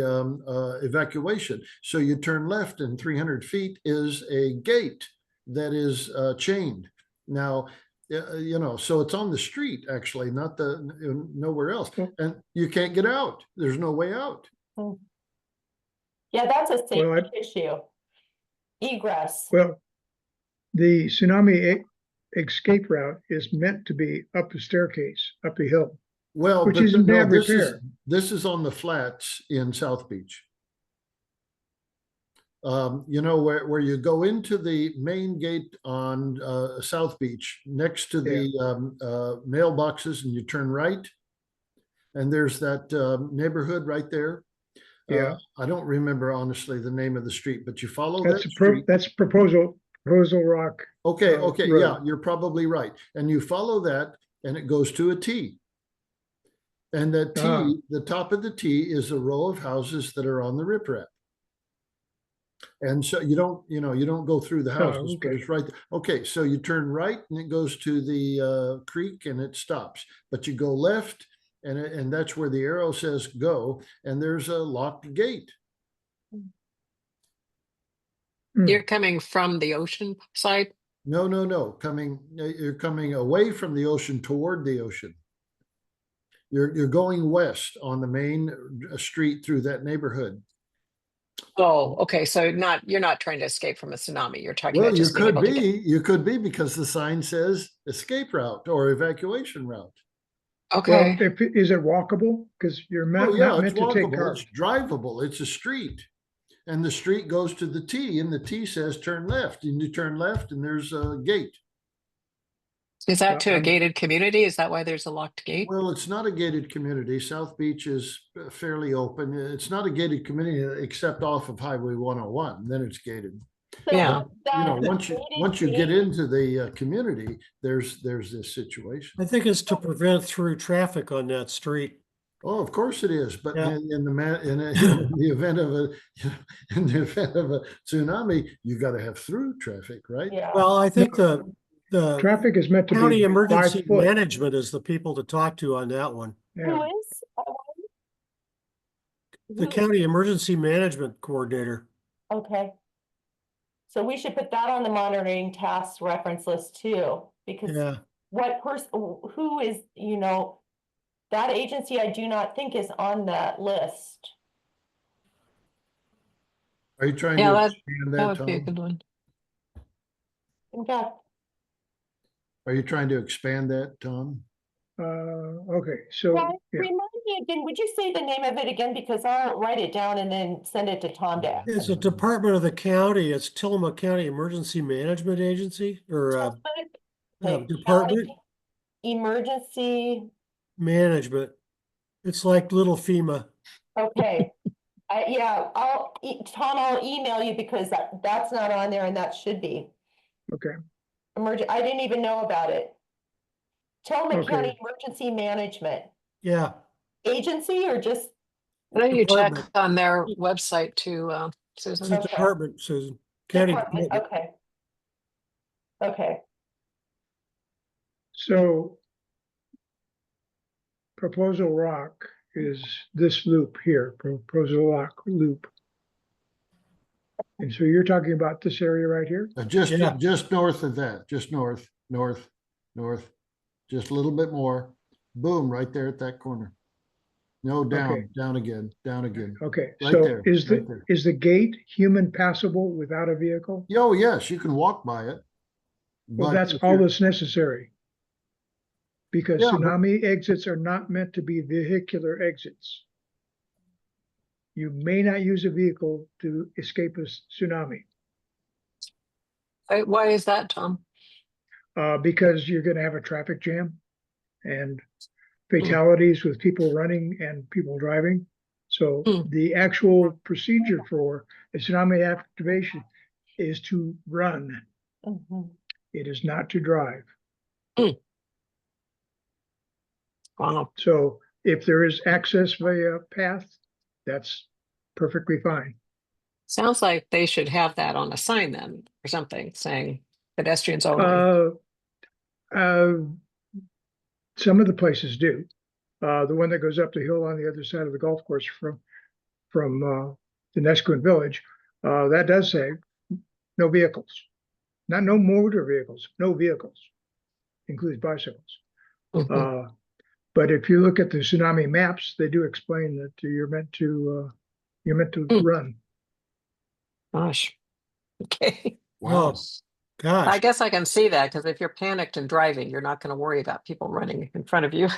B: evacuation. So you turn left, and 300 feet is a gate that is chained. Now, you know, so it's on the street actually, not nowhere else, and you can't get out. There's no way out.
C: Yeah, that's a safety
E: Well,
C: issue. Egress.
E: Well, the tsunami escape route is meant to be up the staircase, up the hill.
B: Well,
E: Which
B: but
E: is in
B: no,
E: bad repair.
B: this is on the flats in South Beach. You know, where you go into the main gate on South Beach next to the mailboxes, and you turn right, and there's that neighborhood right there.
E: Yeah.
B: I don't remember honestly the name of the street, but you follow that
E: That's
B: street.
E: that's Proposal Rock.
B: Okay,
E: road.
B: yeah, you're probably right. And you follow that, and it goes to a T. And that T, the top of the T is a row of houses that are on the riprap. And so you don't go through the houses, but it's right there. Okay, so you turn right and it goes to the creek and it stops. But you go left, and that's where the arrow says go, and there's a locked gate.
A: You're coming from the ocean side?
B: No. You're coming away from the ocean toward the ocean. You're going west on the main street through that neighborhood.
A: Oh, okay. So you're not trying to escape from a tsunami. You're talking
B: Well,
A: about
B: you
A: just being
B: could
A: able to get.
B: you could be, because the sign says escape route or evacuation route.
A: Okay.
E: Well, is it walkable? Because you're
B: Oh,
E: not
B: yeah,
E: meant
B: it's
E: to take
B: walkable,
E: cars.
B: it's drivable, it's a street. And the street goes to the T, and the T says turn left, and you turn left, and there's a gate.
A: Is that to a
E: I'm-
A: gated community? Is that why there's a locked gate?
B: Well, it's not a gated community. South Beach is fairly open. It's not a gated community except off of Highway 101. Then it's gated.
C: So
A: Yeah.
B: You know,
C: that
B: once you get
C: gated
B: into the community, there's this situation.
D: I think it's to prevent through traffic on that street.
B: Oh, of course it is. But
D: Yeah.
B: in the event of a tsunami, you got to have through traffic, right?
C: Yeah.
D: Well, I think the
E: Traffic is meant to
D: county
E: be
D: emergency
E: 5 foot.
D: management is the people to talk to on that one.
C: Who
E: Yeah.
C: is?
D: The
C: Who-
D: county emergency management coordinator.
C: Okay. So we should put that on the monitoring task reference list too, because
D: Yeah.
C: what person, who is, you know, that agency I do not think is on that list.
B: Are you trying
A: Yeah,
B: to
A: that
B: expand
A: That
B: that,
A: would be a
B: Tom?
A: good one.
C: In fact,
B: Are you trying to expand that, Tom?
E: Okay, so,
C: Ryan,
E: yeah,
C: remind me again, would you say the name of it again? Because I'll write it down and then send it to Tom to.
D: It's a department of the county. It's Tillamook County Emergency Management Agency or
C: Okay,
D: department
C: county Emergency,
D: management. It's like little FEMA.
C: okay. Yeah, Tom, I'll email you because that's not on there and that should be.
E: okay.
C: I didn't even know about it. Tillamook
E: Okay.
C: County Emergency Management
D: Yeah.
C: Agency or just,
A: Why don't you check
D: Department.
A: on their website too,
D: It's
A: Susan?
D: a department, Susan. County
C: department?
D: department.
C: Okay. Okay,
E: So Proposal Rock is this loop here, Proposal Rock loop. And so you're talking about this area right here?
D: Yeah.
B: Just north of that, just north, just a little bit more. Boom, right there at that corner. No, down,
E: Okay.
B: down again, down again.
E: Okay,
B: Right
E: so
B: there,
E: is
B: right there.
E: is the gate human passable without a vehicle?
B: Oh, yes, you can walk by it.
E: Well,
B: But
E: that's
B: if
E: all
B: you're-
E: that's necessary. Because
B: Yeah, but-
E: tsunami exits are not meant to be vehicular exits. You may not use a vehicle to escape a tsunami,
A: Why is that, Tom?
E: because you're gonna have a traffic jam and fatalities with people running and people driving. So
A: Hmm.
E: the actual procedure for a tsunami activation is to run.
C: Mhm.
E: It is not to drive.
A: Wow.
E: So if there is access via path, that's perfectly fine.
A: Sounds like they should have that on a sign then, or something, saying pedestrians only.
E: Some of the places do. The one that goes up the hill on the other side of the golf course from the Nesquin Village, that does say no vehicles. Not no motor vehicles, no vehicles. Includes bicycles.
A: Mhm.
E: But if you look at the tsunami maps, they do explain that you're meant to
A: Hmm.
E: run.
A: Gosh. Okay.
B: Wow.
D: Oh, gosh.
A: I guess I can see that because if you're panicked and driving, you're not going to worry about people running in front of you.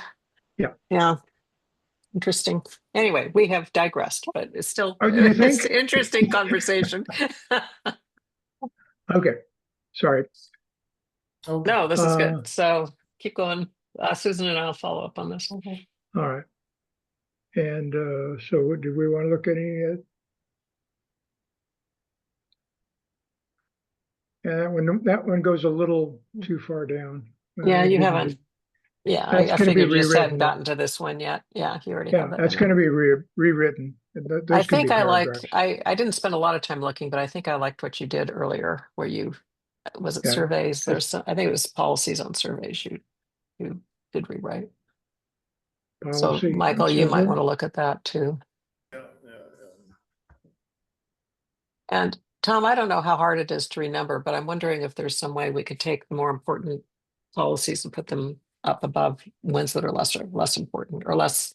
E: Yeah.
A: Yeah. Interesting. Anyway, we have digressed, but it's still
E: Oh, you
A: it's
E: think?
A: interesting conversation.
E: Okay, sorry.
B: Okay.
A: No, this is
E: Uh,
A: good. So keep going. Susan and I'll follow up on this.
C: Mhm.
E: All right. And so do we want to look at any? That one goes a little too far down.
A: Yeah,
E: It
A: you
E: didn't
A: haven't.
E: do-
A: Yeah,
E: That's
A: I
E: gonna be
A: figured you just hadn't
E: rewritten.
A: gotten to this one yet. Yeah, you already
E: Yeah,
A: have it.
E: that's
A: in
E: gonna
A: there.
E: be rewritten.
A: I
E: Those can be
A: think I like.
E: paragraphs.
A: I didn't spend a lot of time looking, but I think I liked what you did earlier, where you was it
E: Yeah.
A: surveys? There's some, I think it was policies on surveys. You did rewrite. So
E: Policy
A: Michael,
E: and
A: you might
E: survey.
A: want to look at that too. And Tom, I don't know how hard it is to renumber, but I'm wondering if there's some way we could take the more important policies and put them up above ones that are less important or less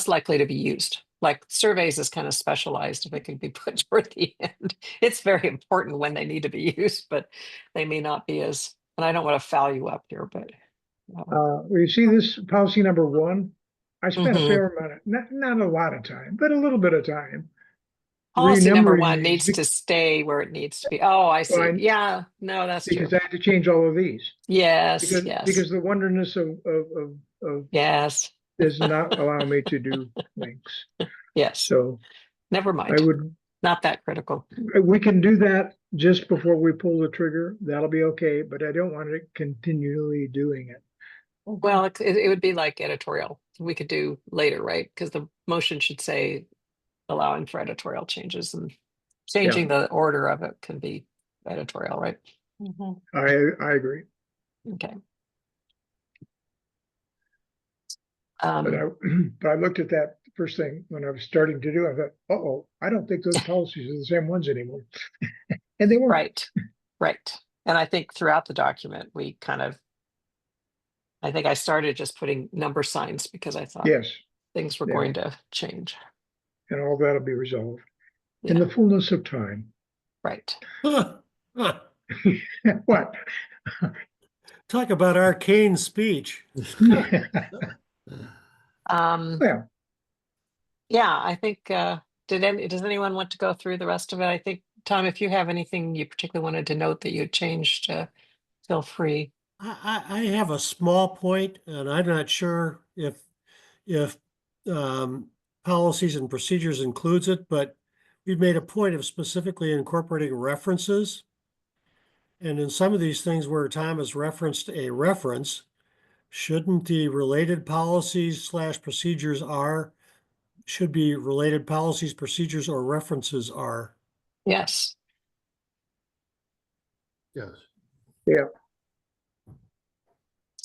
A: likely to be used. Like surveys is kind of specialized if it can be put toward the end. It's very important when they need to be used, but they may not be as, and I don't want to foul you up here, but
E: You see this policy number 1? I spent a
A: Mhm.
E: fair amount of, not a lot of time, but a little bit of time.
A: Policy number
E: renumbering
A: 1
E: these
A: needs to stay where it needs to be. Oh, I see.
E: Fine.
A: Yeah, no, that's true.
E: because I had to change all of these.
A: Yes,
E: Because the wonderness of
A: yes,
E: does not allow me to do links.
A: yes.
E: So
A: Never
E: I
A: mind.
E: would,
A: Not that critical.
E: we can do that just before we pull the trigger. That'll be okay, but I don't want to continually doing it.
A: Well, it would be like editorial. We could do later, right? Because the motion should say allowing for editorial changes and changing the order of it can be editorial, right?
C: Mhm.
E: I agree.
A: Okay.
E: But I looked at that first thing when I was starting to do, I thought, uh-oh, I don't think those policies are the same ones anymore. And they weren't.
A: Right, right. And I think throughout the document, I think I started just putting number signs because I thought
E: Yes,
A: things were
E: Yeah.
A: going to change.
E: and all that'll be resolved in
A: Yeah.
E: the fullness of time.
A: Right.
E: What?
D: Talk about arcane speech.
E: Well,
A: Yeah, I think, does anyone want to go through the rest of it? I think, Tom, if you have anything you particularly wanted to note that you had changed, feel free.
D: I have a small point, and I'm not sure if policies and procedures includes it, but we've made a point of specifically incorporating references. And in some of these things where Tom has referenced a reference, shouldn't the related policies / procedures should be related policies, procedures, or references are?
A: Yes.
B: Yes.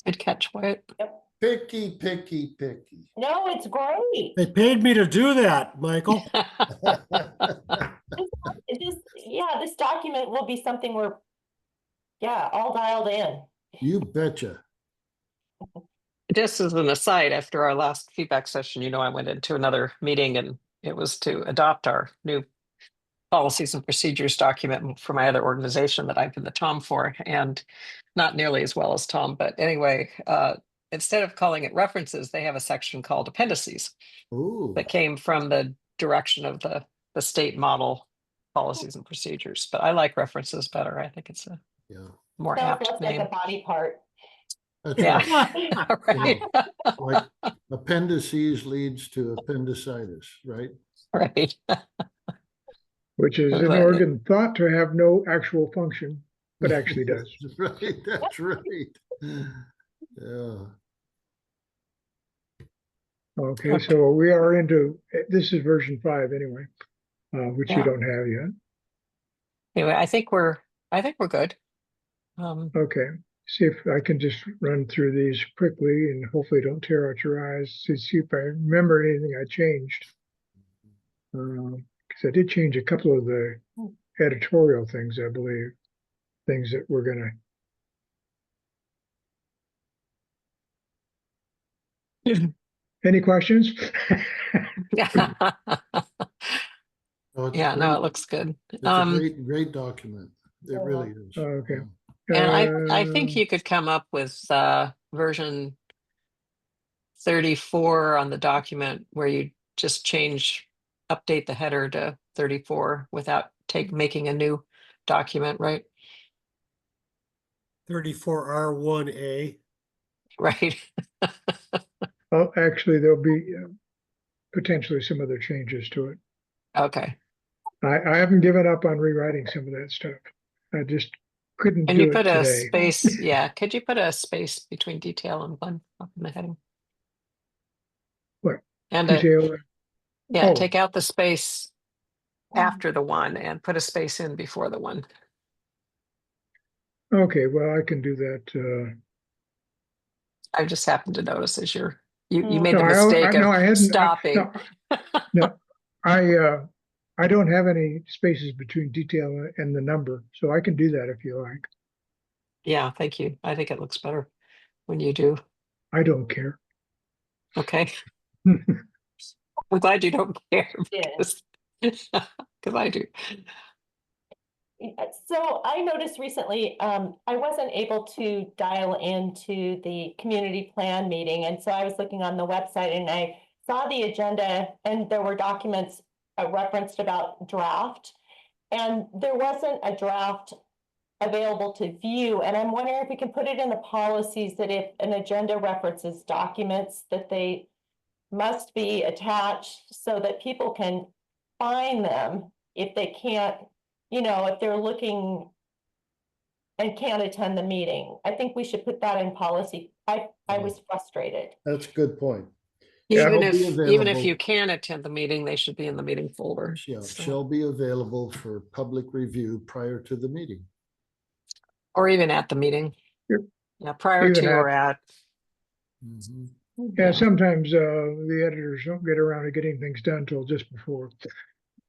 A: Good catch, Wyatt.
B: Picky, picky, picky.
C: No, it's great.
D: They paid me to do that, Michael.
C: This document will be something we're, all dialed in.
B: You betcha.
A: Just as an aside, after our last feedback session, I went into another meeting and it was to adopt our new policies and procedures document for my other organization that I've been the Tom for, and not nearly as well as Tom. But anyway, instead of calling it references, they have a section called appendices
B: Ooh,
A: that came from the direction of the state model policies and procedures. But I like references better. I think it's a
B: yeah.
A: more
C: Sounds
A: apt
C: less like a
A: name.
C: body part.
B: That's
A: Yeah.
B: right.
A: Right.
B: Like appendices leads to appendicitis, right?
A: Right.
E: Which is an
A: But-
E: organ thought to have no actual function, but actually does.
B: Right, that's right. Yeah.
E: Okay, so we are into, this is version 5 anyway, which you
A: Yeah.
E: don't have yet.
A: Anyway, I think we're good.
E: Okay, see if I can just run through these quickly and hopefully don't tear out your eyes to see if I remember anything I changed. Because I did change a couple of the editorial things, I believe, things that we're gonna. Any questions?
A: Yeah.
B: Oh, it's
A: Yeah, no,
B: great.
A: it looks good.
B: It's a great document. It really is.
E: Okay.
A: And I think you could come up with version 34 on the document where you just update the header to 34 without making a new document, right?
D: 34R1A.
A: Right.
E: Oh, actually, there'll be potentially some other changes to it.
A: Okay.
E: I haven't given up on rewriting some of that stuff. I just couldn't
A: And you
E: do it
A: put a
E: today.
A: space, yeah. Could you put a space between detail and one up in the heading?
E: What?
A: And
E: Detail. Oh.
A: take out the space after the one and put a space in before the one.
E: Okay, well, I can do that.
A: I just happened to notice as you
C: Mm.
A: made the
E: No,
A: mistake
E: no,
A: of
E: I hadn't.
A: stopping.
E: No, I don't have any spaces between detail and the number, so I can do that if you like.
A: Yeah, thank you. I think it looks better when you do.
E: I don't care.
A: Okay. I'm glad you don't care
C: Yeah.
A: because I do.
C: So I noticed recently, I wasn't able to dial into the community plan meeting. And so I was looking on the website and I saw the agenda and there were documents referenced about draft. And there wasn't a draft available to view. And I'm wondering if we can put it in the policies that if an agenda references documents that they must be attached so that people can find them if they can't, if they're looking and can't attend the meeting. I think we should put that in policy. I was frustrated.
B: That's a good point.
A: Even
B: Shall be
A: if
B: available.
A: you can attend the meeting, they should be in the meeting folder.
B: Yeah,
A: So-
B: shall be available for public review prior to the meeting.
A: or even at the meeting.
E: Yep.
A: Yeah, prior
E: Even
A: to or at.
B: Mhm.
E: Yeah, sometimes the editors don't get around to getting things done until just before.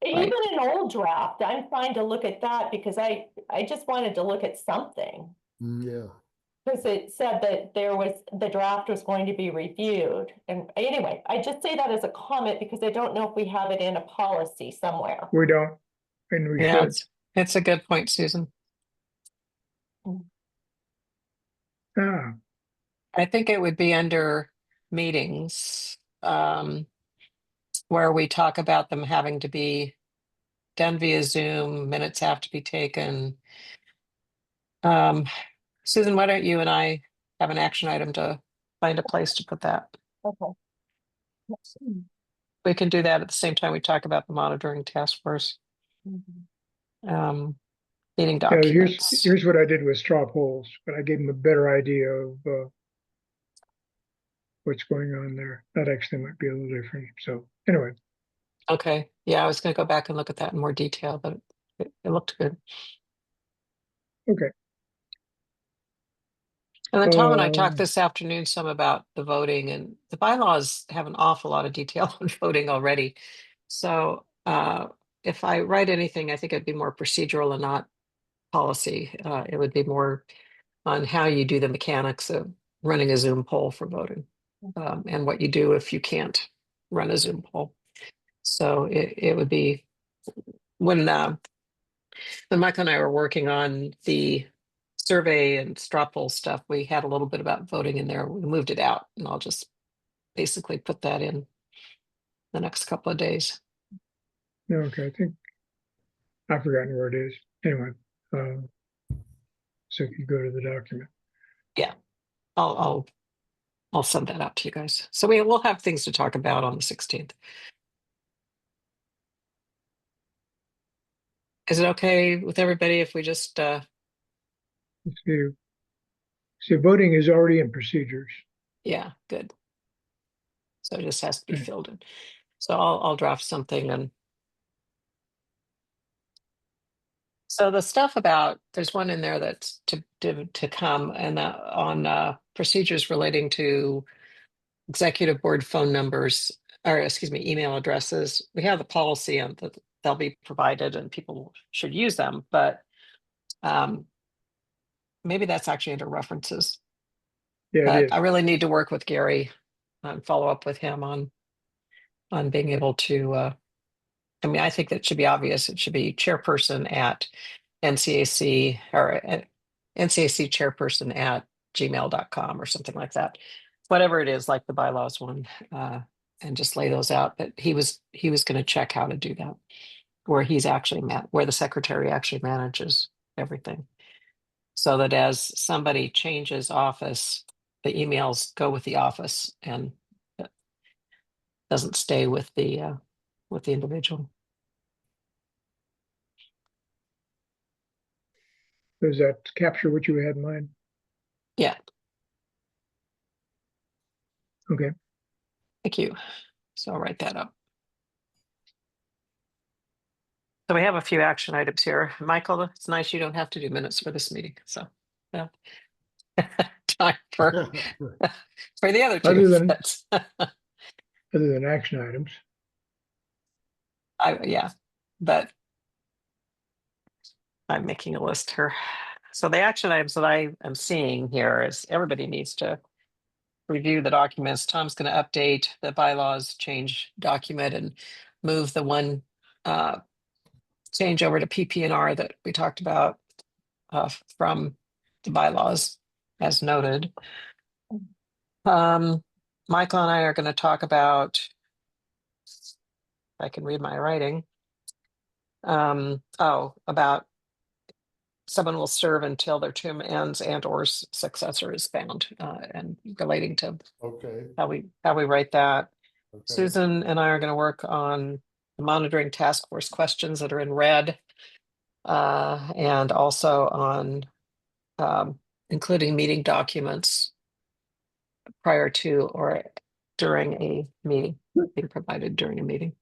C: Even an old draft, I'm fine to look at that because I just wanted to look at something.
B: Yeah,
C: Because it said that the draft was going to be reviewed. And anyway, I just say that as a comment because I don't know if we have it in a policy somewhere.
E: We don't, and we
A: Yeah,
E: should.
A: it's a good point, Susan.
E: Ah,
A: I think it would be under meetings, where we talk about them having to be done via Zoom, minutes have to be taken. Susan, why don't you and I have an action item to find a place to put that?
C: Okay.
A: We can do that at the same time we talk about the monitoring task force, meeting
E: yeah,
A: documents.
E: here's what I did with straw polls, but I gave them a better idea of what's going on there. That actually might be a little different. So anyway,
A: Okay, yeah, I was gonna go back and look at that in more detail, but it looked good.
E: okay.
A: And then Tom and I talked this afternoon some about the voting, and the bylaws have an awful lot of detail on voting already. So if I write anything, I think it'd be more procedural and not policy. It would be more on how you do the mechanics of running a Zoom poll for voting, and what you do if you can't run a Zoom poll. So it would be when Michael and I were working on the survey and straw poll stuff, we had a little bit about voting in there. We moved it out, and I'll just basically put that in the next couple of days.
E: Okay, I think I've forgotten where it is. Anyway, so if you go to the document.
A: I'll send that out to you guys. So we'll have things to talk about on the 16th. Is it okay with everybody if we just
E: Let's see, voting is already in procedures.
A: yeah, good. So it just has to be
E: Okay.
A: filled in. So I'll draft something. And so the stuff about, there's one in there that's to come, and on procedures relating to executive board phone numbers, or excuse me, email addresses. We have the policy on that they'll be provided and people should use them, but maybe that's actually under references.
E: Yeah, it
A: But
E: is.
A: I really need to work with Gary and follow up with him on being able to, I mean, I think that should be obvious. It should be chairperson at NCAC, or NCAC chairperson at gmail.com or something like that. Whatever it is, like the bylaws one, and just lay those out. But he was going to check how to do that, where he's actually where the secretary actually manages everything, so that as somebody changes office, the emails go with the office and it doesn't stay with the individual.
E: Does that capture what you had in mind?
A: Yeah,
E: Okay.
A: thank you. So I'll write that up. So we have a few action items here. Michael, it's nice you don't have to do minutes for this meeting. So yeah. Time for the other two.
E: Other than action items.
A: Yeah, but I'm making a list here. So the action items that I am seeing here is everybody needs to review the documents. Tom's going to update the bylaws change document and move the one change over to PP&R that we talked about from the bylaws as noted. Michael and I are going to talk about, if I can read my writing, about someone will serve until their term ends and or successor is found, and relating to
B: Okay.
A: how we write that.
B: Okay.
A: Susan and I are going to work on the monitoring task force questions that are in red, and also on including meeting documents prior to or during a meeting, being provided during a meeting.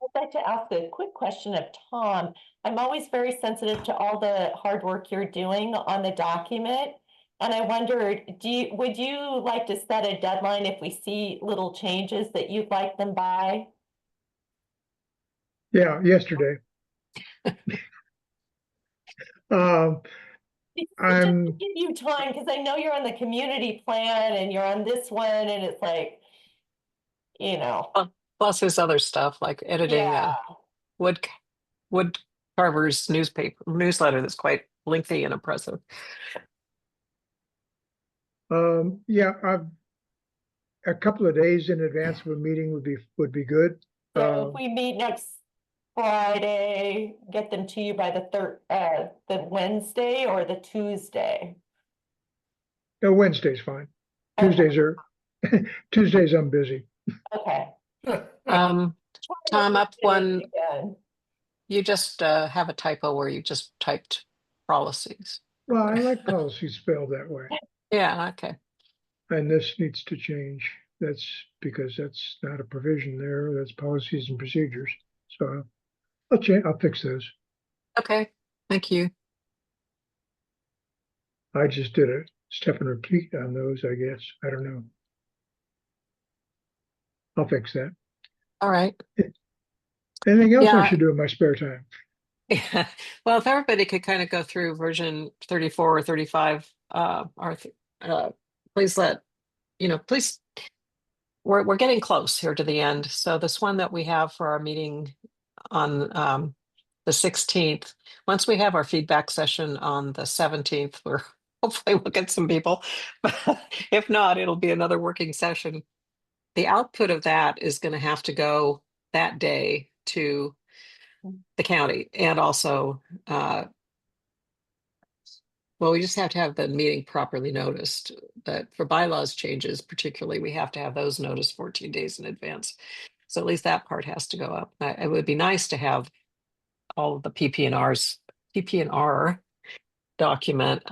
C: I'd like to ask a quick question of Tom. I'm always very sensitive to all the hard work you're doing on the document. And I wondered, would you like to set a deadline if we see little changes that you'd like them by?
E: Yeah, yesterday.
C: Just
E: I'm
C: to give you time, because I know you're on the community plan and you're on this one, and it's like, you know.
A: Plus his other stuff like editing
C: Yeah.
A: wood carver's newsletter that's quite lengthy and impressive.
E: yeah, a couple of days in advance of a meeting would be good.
C: So if we meet next Friday, get them to you by the Wednesday or the Tuesday?
E: No, Wednesday's fine.
C: Okay.
E: Tuesdays I'm busy.
C: Okay.
A: Tom, up one,
C: Again.
A: you just have a typo where you just typed policies.
E: Well, I like policies spelled that way.
A: Yeah, okay.
E: And this needs to change. That's because that's not a provision there. That's policies and procedures. So I'll fix those.
A: Okay, thank you.
E: I just did a step and repeat on those, I guess. I don't know. I'll fix that.
A: All right.
E: Anything else I
A: Yeah.
E: should do in my spare time?
A: Yeah. Well, if everybody could kind of go through version 34 or 35, please please, we're getting close here to the end. So this one that we have for our meeting on the 16th, once we have our feedback session on the 17th, we're hopefully we'll get some people. But if not, it'll be another working session. The output of that is going to have to go that day to the county, and also well, we just have to have the meeting properly noticed. But for bylaws changes particularly, we have to have those noticed 14 days in advance. So at least that part has to go up. It would be nice to have all of the PP&R document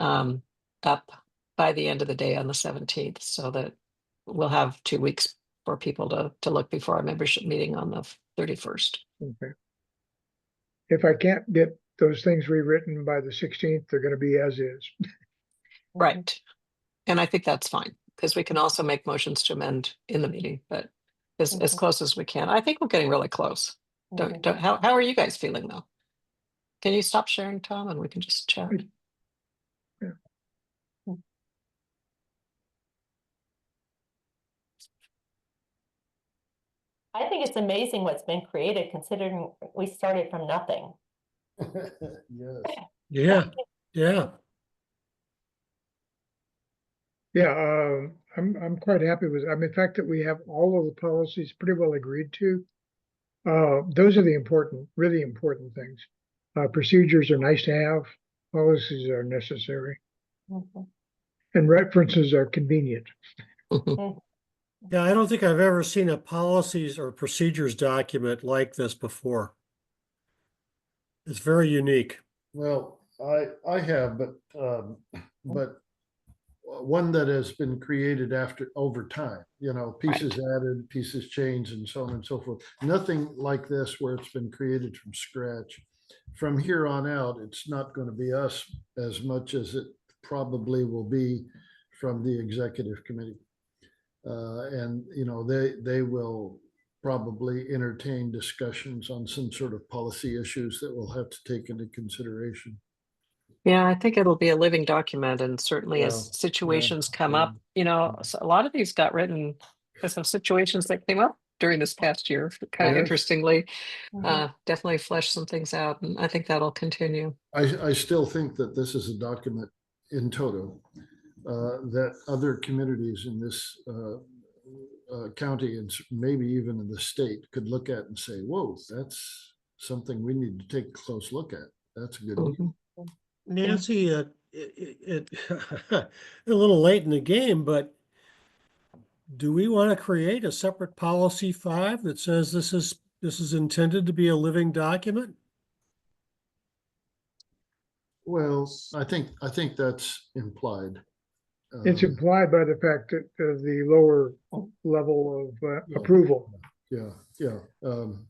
A: up by the end of the day on the 17th, so that we'll have 2 weeks for people to look before our membership meeting on the 31st.
E: Okay. If I can't get those things rewritten by the 16th, they're going to be as is.
A: Right. And I think that's fine, because we can also make motions to amend in the meeting, but as close as we can. I think we're getting really close. How are you guys feeling though? Can you stop sharing, Tom, and we can just chat?
E: Yeah.
C: I think it's amazing what's been created considering we started from nothing.
B: Yes.
D: Yeah, yeah.
E: Yeah, I'm quite happy with. I mean, the fact that we have all of the policies pretty well agreed to. Those are the important, really important things. Procedures are nice to have. Policies are necessary, and references are convenient.
D: Yeah, I don't think I've ever seen a policies or procedures document like this before. It's very unique.
B: Well, I have, but one that has been created over time, pieces added, pieces changed, and so on and so forth. Nothing like this where it's been created from scratch. From here on out, it's not going to be us as much as it probably will be from the executive committee. And they will probably entertain discussions on some sort of policy issues that we'll have to take into consideration.
A: Yeah, I think it'll be a living document, and certainly
B: Yeah,
A: as situations come
B: yeah.
A: up, so a lot of these got written because of situations that came up during this past year. Kind of
B: Yes.
A: interestingly, definitely fleshed some things out, and I think that'll continue.
B: I still think that this is a document in toto that other communities in this county and maybe even in the state could look at and say, whoa, that's something we need to take a close look at. That's a good deal.
D: Nancy, it a little late in the game, but do we want to create a separate policy 5 that says this is intended to be a living document?
B: Well, I think that's implied.
E: It's implied by the fact that the lower level of approval.
B: Yeah. And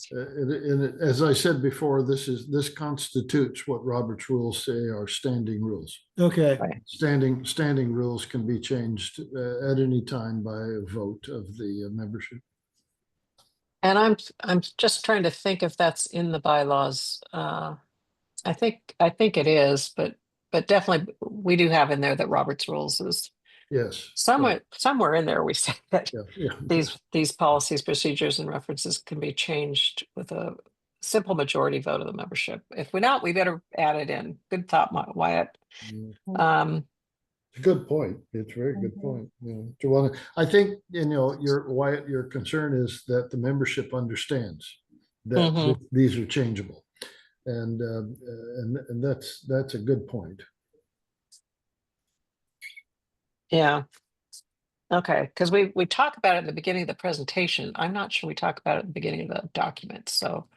B: as I said before, this constitutes what Robert's rules say are standing rules.
D: Okay.
A: Right.
B: Standing rules can be changed at any time by a vote of the membership.
A: And I'm just trying to think if that's in the bylaws. I think it is, but definitely we do have in there that Robert's rules is
B: Yes.
A: somewhere in there. We say that
B: Yeah.
A: these policies, procedures, and references can be changed with a simple majority vote of the membership. If we're not, we better add it in. Good thought, Wyatt.
B: Good point. It's a very good point. Do you want to? I think your concern is that the membership understands that these are changeable, and that's a good point.
A: Yeah. Okay, because we talk about it in the beginning of the presentation. I'm not sure we talk about it at the beginning of the document. So,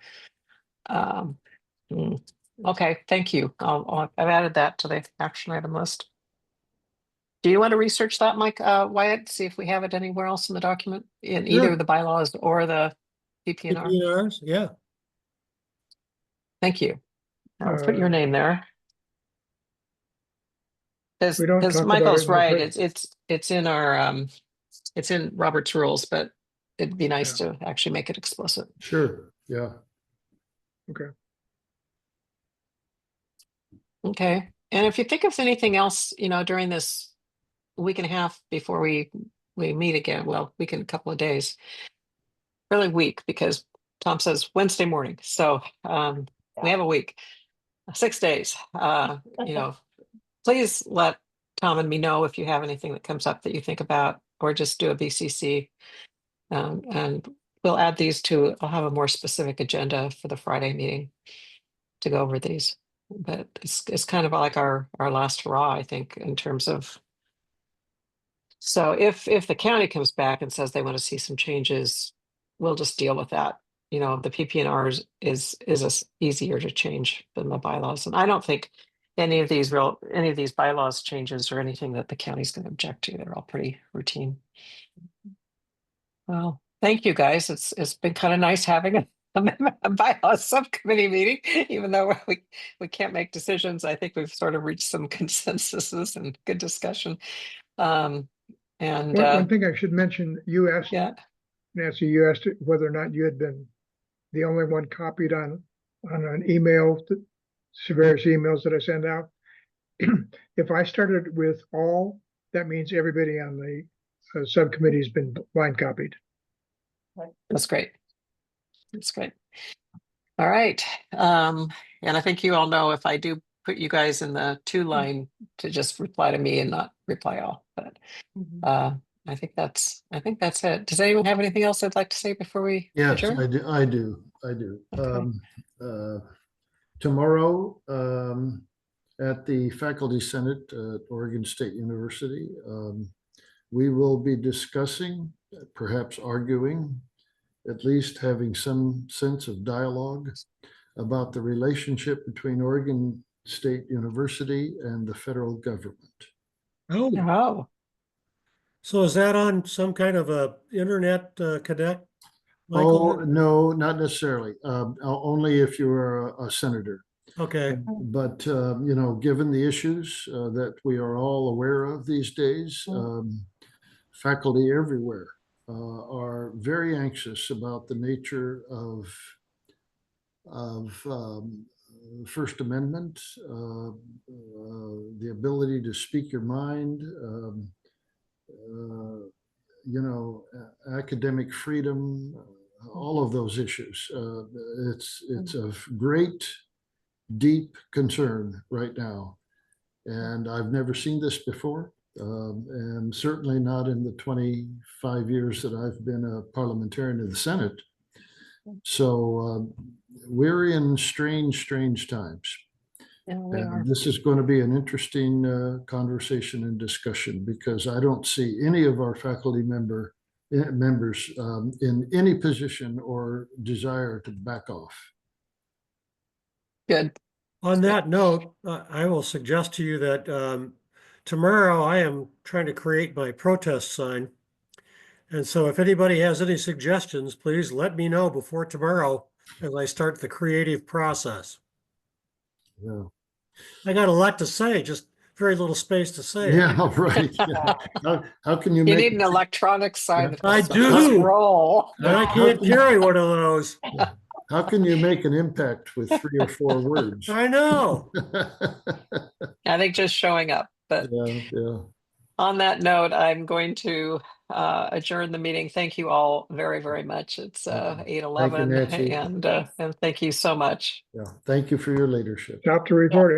A: okay, thank you. I've added that to the action item list. Do you want to research that, Mike, Wyatt? See if we have it anywhere else in the document, in either the bylaws or the PP&R?
D: PP&Rs, yeah.
A: Thank you. I'll put your name there.
E: We don't talk
A: Michael's
E: about it
A: right. It's in our it's in Robert's rules, but it'd be nice to actually make it explicit.
B: Sure, yeah.
E: Okay.
A: Okay. And if you think of anything else, during this week and a half before we meet again, well, week and a couple of days, really week, because Tom says Wednesday morning. So we have a week, 6 days. Please let Tom and me know if you have anything that comes up that you think about, or just do a BCC. And we'll add these to, I'll have a more specific agenda for the Friday meeting to go over these. But it's kind of like our last hurrah, I think, in terms of. So if the county comes back and says they want to see some changes, we'll just deal with that. The PP&Rs is easier to change than the bylaws, and I don't think any of these bylaws changes or anything that the county's going to object to. They're all pretty routine. Well, thank you guys. It's been kind of nice having a bylaws subcommittee meeting, even though we can't make decisions. I think we've sort of reached some consensuses and good discussion.
E: One thing I should mention, you asked,
A: yeah,
E: Nancy, you asked whether or not you had been the only one copied on an email, various emails that I send out. If I started with all, that means everybody on the subcommittee has been blind copied.
A: that's great. That's great. All right. And I think you all know if I do put you guys in the 2-line to just reply to me and not reply all. But I think that's it. Does anyone have anything else they'd like to say before we
B: Yes,
A: adjourn?
B: I do.
A: Okay.
B: Tomorrow, at the Faculty Senate at Oregon State University, we will be discussing, perhaps arguing, at least having some sense of dialogue about the relationship between Oregon State University and the federal government.
A: Oh,
D: So is that on some kind of a internet connect?
B: Oh,
D: Michael?
B: no, not necessarily. Only if you're a senator.
D: Okay,
B: But, given the issues that we are all aware of these days, faculty everywhere are very anxious about the nature of First Amendment, the ability to speak your mind, academic freedom, all of those issues. It's of great, deep concern right now. And I've never seen this before, and certainly not in the 25 years that I've been a parliamentarian in the Senate. So we're in strange times.
A: yeah, we are.
B: And this is going to be an interesting conversation and discussion, because I don't see any of our faculty members in any position or desire to back off.
A: Good.
D: on that note, I will suggest to you that tomorrow I am trying to create my protest sign. And so if anybody has any suggestions, please let me know before tomorrow as I start the creative process.
B: Yeah.
D: I got a lot to say, just very little space to say.
B: Yeah, right. Yeah. How can you
A: You
B: make
A: need an electronic sign. that
D: I
A: does
D: do.
A: Roll.
D: And I can't carry one of those.
B: How can you make an impact with 3 or 4 words?
D: I know.
A: I think just showing up. But
B: Yeah.
A: on that note, I'm going to adjourn the meeting. Thank you all very, very much. It's 8:11,
B: Nancy.
A: and thank you so much.
B: Yeah. Thank you for your leadership.
E: Stop the recording.